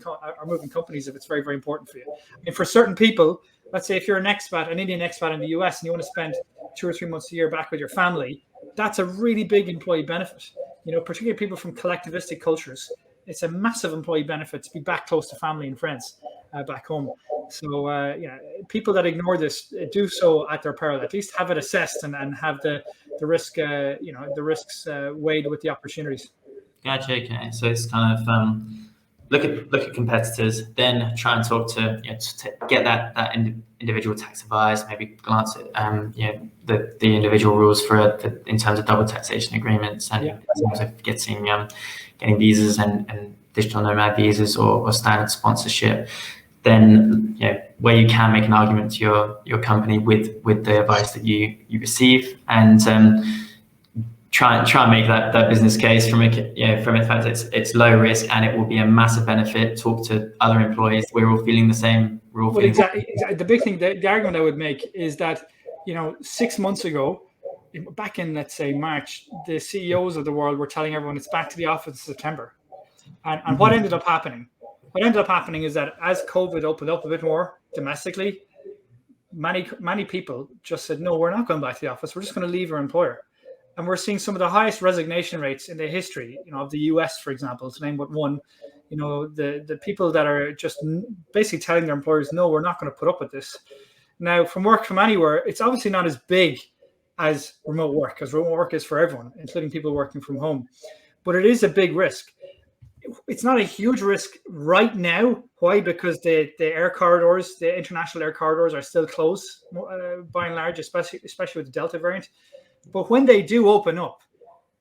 companies if it's very, very important for you. And for certain people, let's say if you're an Indian expat in the US, and you want to spend 2 or 3 months a year back with your family, that's a really big employee benefit. Particularly people from collectivistic cultures, it's a massive employee benefit to be back close to family and friends back home. So, people that ignore this do so at their peril. At least have it assessed and have the risk, the risks weighed with the opportunities.
Gotcha. Okay, so it's kind of look at competitors, then try and talk to get that individual tax advice. Maybe glance at the individual rules for in terms of double taxation agreements and in terms of getting visas and digital nomad visas or standard sponsorship. Then where you can make an argument to your company with the advice that you receive and try and make that business case from the fact that it's low risk and it will be a massive benefit. Talk to other employees. We're all feeling the same.
Exactly. The big thing, the argument I would make is that 6 months ago, back in let's say March, the CEOs of the world were telling everyone it's back to the office in September, and what ended up happening? What ended up happening is that as COVID opened up a bit more domestically, many people just said, no, we're not going back to the office. We're just going to leave our employer. And we're seeing some of the highest resignation rates in the history, of the US, for example, to name but one. The people that are just basically telling their employers, no, we're not going to put up with this. Now, from work from anywhere, it's obviously not as big as remote work, because remote work is for everyone, including people working from home. But it is a big risk. It's not a huge risk right now. Why? Because the air corridors, the international air corridors, are still closed by and large, especially with the Delta variant. But when they do open up,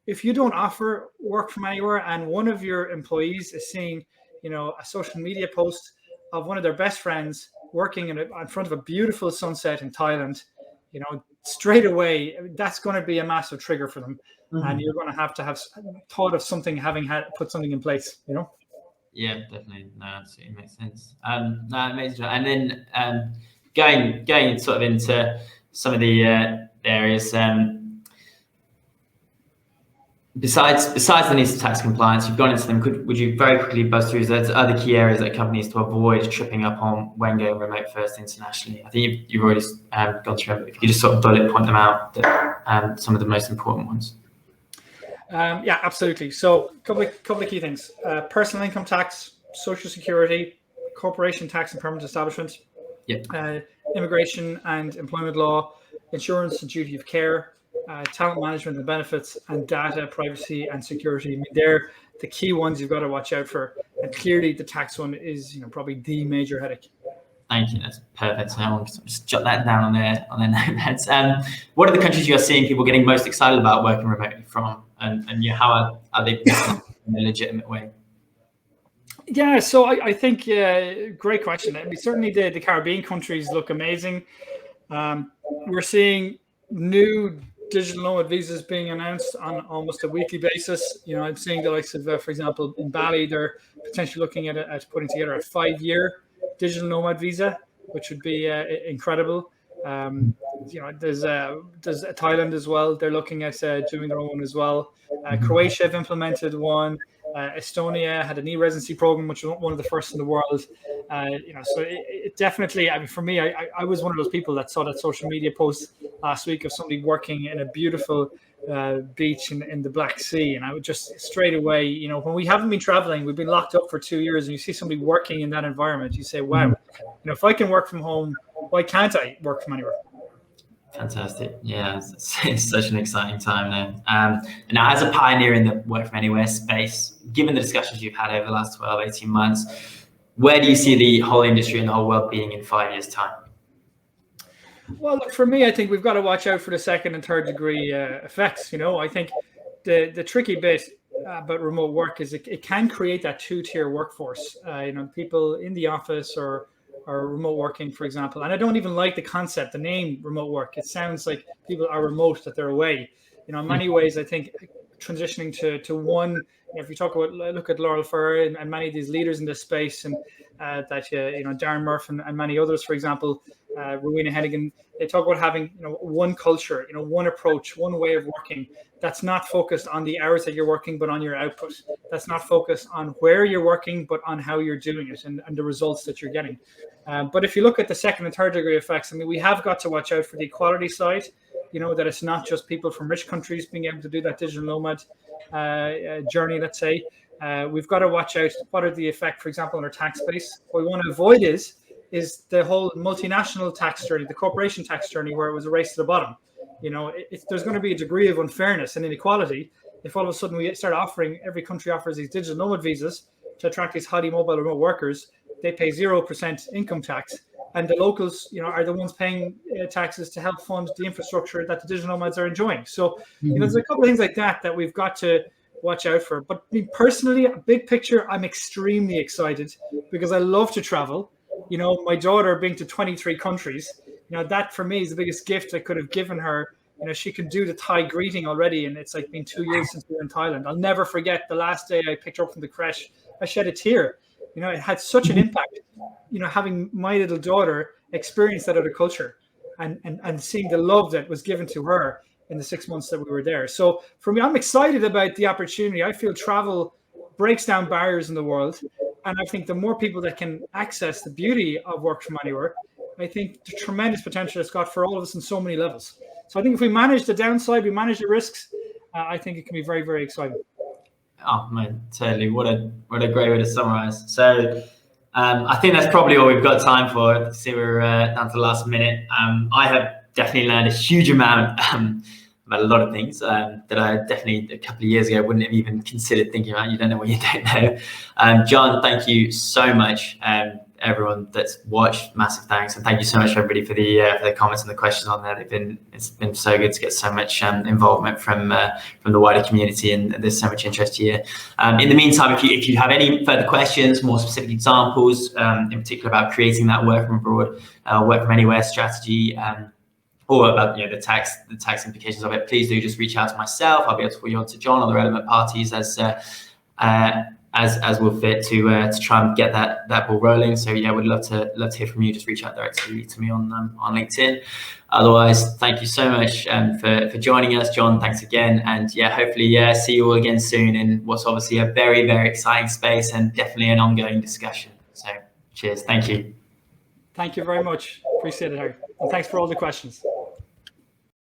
if you don't offer work from anywhere and one of your employees is seeing, a social media post of one of their best friends working in front of a beautiful sunset in Thailand, straight away, that's going to be a massive trigger for them. Mm-hmm. And you're going to have thought of something, put something in place,
Yeah, definitely. No, absolutely makes sense. No, it makes sense. And then going sort of into some of the areas, besides the needs of tax compliance, you've gone into them. Would you very quickly buzz through those other key areas that companies to avoid tripping up on when going remote first internationally? I think you've already gone through them, but if you could just sort of bullet point them out, some of the most important ones.
Yeah, absolutely. So couple of key things: personal income tax, social security, corporation tax and permanent establishment, immigration and employment law, insurance and duty of care, talent management and benefits, and data privacy and security. I mean, the key ones you've got to watch out for. And clearly the tax one is, probably the major headache.
Thank you. That's perfect. So I'll just jot that down on their notepads. What are the countries you are seeing people getting most excited about working remotely from, and how are they in a legitimate way?
Yeah, so I think great question. I mean, certainly the Caribbean countries look amazing. We're seeing new digital nomad visas being announced on almost a weekly basis. I'm seeing the likes of, for example, in Bali, they're potentially looking at putting together a 5-year digital nomad visa, which would be incredible. There's Thailand as well. They're looking at doing their own as well. Croatia have implemented one. Estonia had an e-residency program, which was one of the first in the world. So it definitely, I mean, for me, I was one of those people that saw that social media post last week of somebody working in a beautiful beach in the Black Sea. And I would just straight away, when we haven't been traveling, we've been locked up for 2 years, and you see somebody working in that environment, you say, wow, if I can work from home, why can't I work from anywhere?
Fantastic. Yeah, it's such an exciting time now. Now, as a pioneer in the work from anywhere space, given the discussions you've had over the last 12, 18 months, where do you see the whole industry and the whole world being in 5 years' time?
Well, look, for me, I think we've got to watch out for the second and third degree effects. I think the tricky bit about remote work is it can create that two-tier workforce. People in the office or remote working, for example. And I don't even like the concept, the name remote work. It sounds like people are remote, that they're away. In many ways, I think transitioning to one, if you look at Laurel Furr and many of these leaders in this space, and Darren Murphy and many others, for example, Rowena Hennigan, they talk about having one culture, one approach, one way of working that's not focused on the hours that you're working, but on your output. That's not focused on where you're working, but on how you're doing it and the results that you're getting. But if you look at the second and third degree effects, I mean, we have got to watch out for the equality side, that it's not just people from rich countries being able to do that digital nomad journey, let's say. We've got to watch out what are the effect, for example, on our tax base. What we want to avoid is the whole multinational tax journey, the corporation tax journey, where it was a race to the bottom. There's going to be a degree of unfairness and inequality if all of a sudden we start every country offers these digital nomad visas to attract these highly mobile remote workers. They pay 0% income tax, and the locals, are the ones paying taxes to help fund the infrastructure that the digital nomads are enjoying. So, there's a couple of things like that we've got to watch out for. But me personally, a big picture, I'm extremely excited because I love to travel. My daughter being to 23 countries, that for me is the biggest gift I could have given her. She can do the Thai greeting already, and it's like been 2 years since we were in Thailand. I'll never forget the last day I picked her up from the creche. I shed a tear. It had such an impact, having my little daughter experience that other culture and seeing the love that was given to her in the 6 months that we were there. So for me, I'm excited about the opportunity. I feel travel breaks down barriers in the world. And I think the more people that can access the beauty of work from anywhere, I think the tremendous potential it's got for all of us in so many levels. So I think if we manage the downside, we manage the risks, I think it can be very, very exciting.
Oh man, totally. What a great way to summarize. So I think that's probably all we've got time for. See, we're down to the last minute. I have definitely learned a huge amount about a lot of things that I definitely a couple of years ago wouldn't have even considered thinking about. You don't know what you don't know. John, thank you so much. Everyone that's watched, massive thanks, and thank you so much everybody for the comments and the questions on there. It's been so good to get so much involvement from the wider community, and there's so much interest here. In the meantime, if you have any further questions, more specific examples, in particular about creating that work from abroad, work from anywhere strategy, or about the tax implications of it, please do just reach out to myself. I'll be able to put you on to John or the relevant parties as will fit to try and get that ball rolling. So yeah, would love to hear from you. Just reach out directly to me on LinkedIn. Otherwise, thank you so much for joining us, John. Thanks again, and yeah, hopefully see you all again soon in what's obviously a very, very exciting space and definitely an ongoing discussion. So cheers, thank you.
Thank you very much. Appreciate it, Harry, and thanks for all the questions.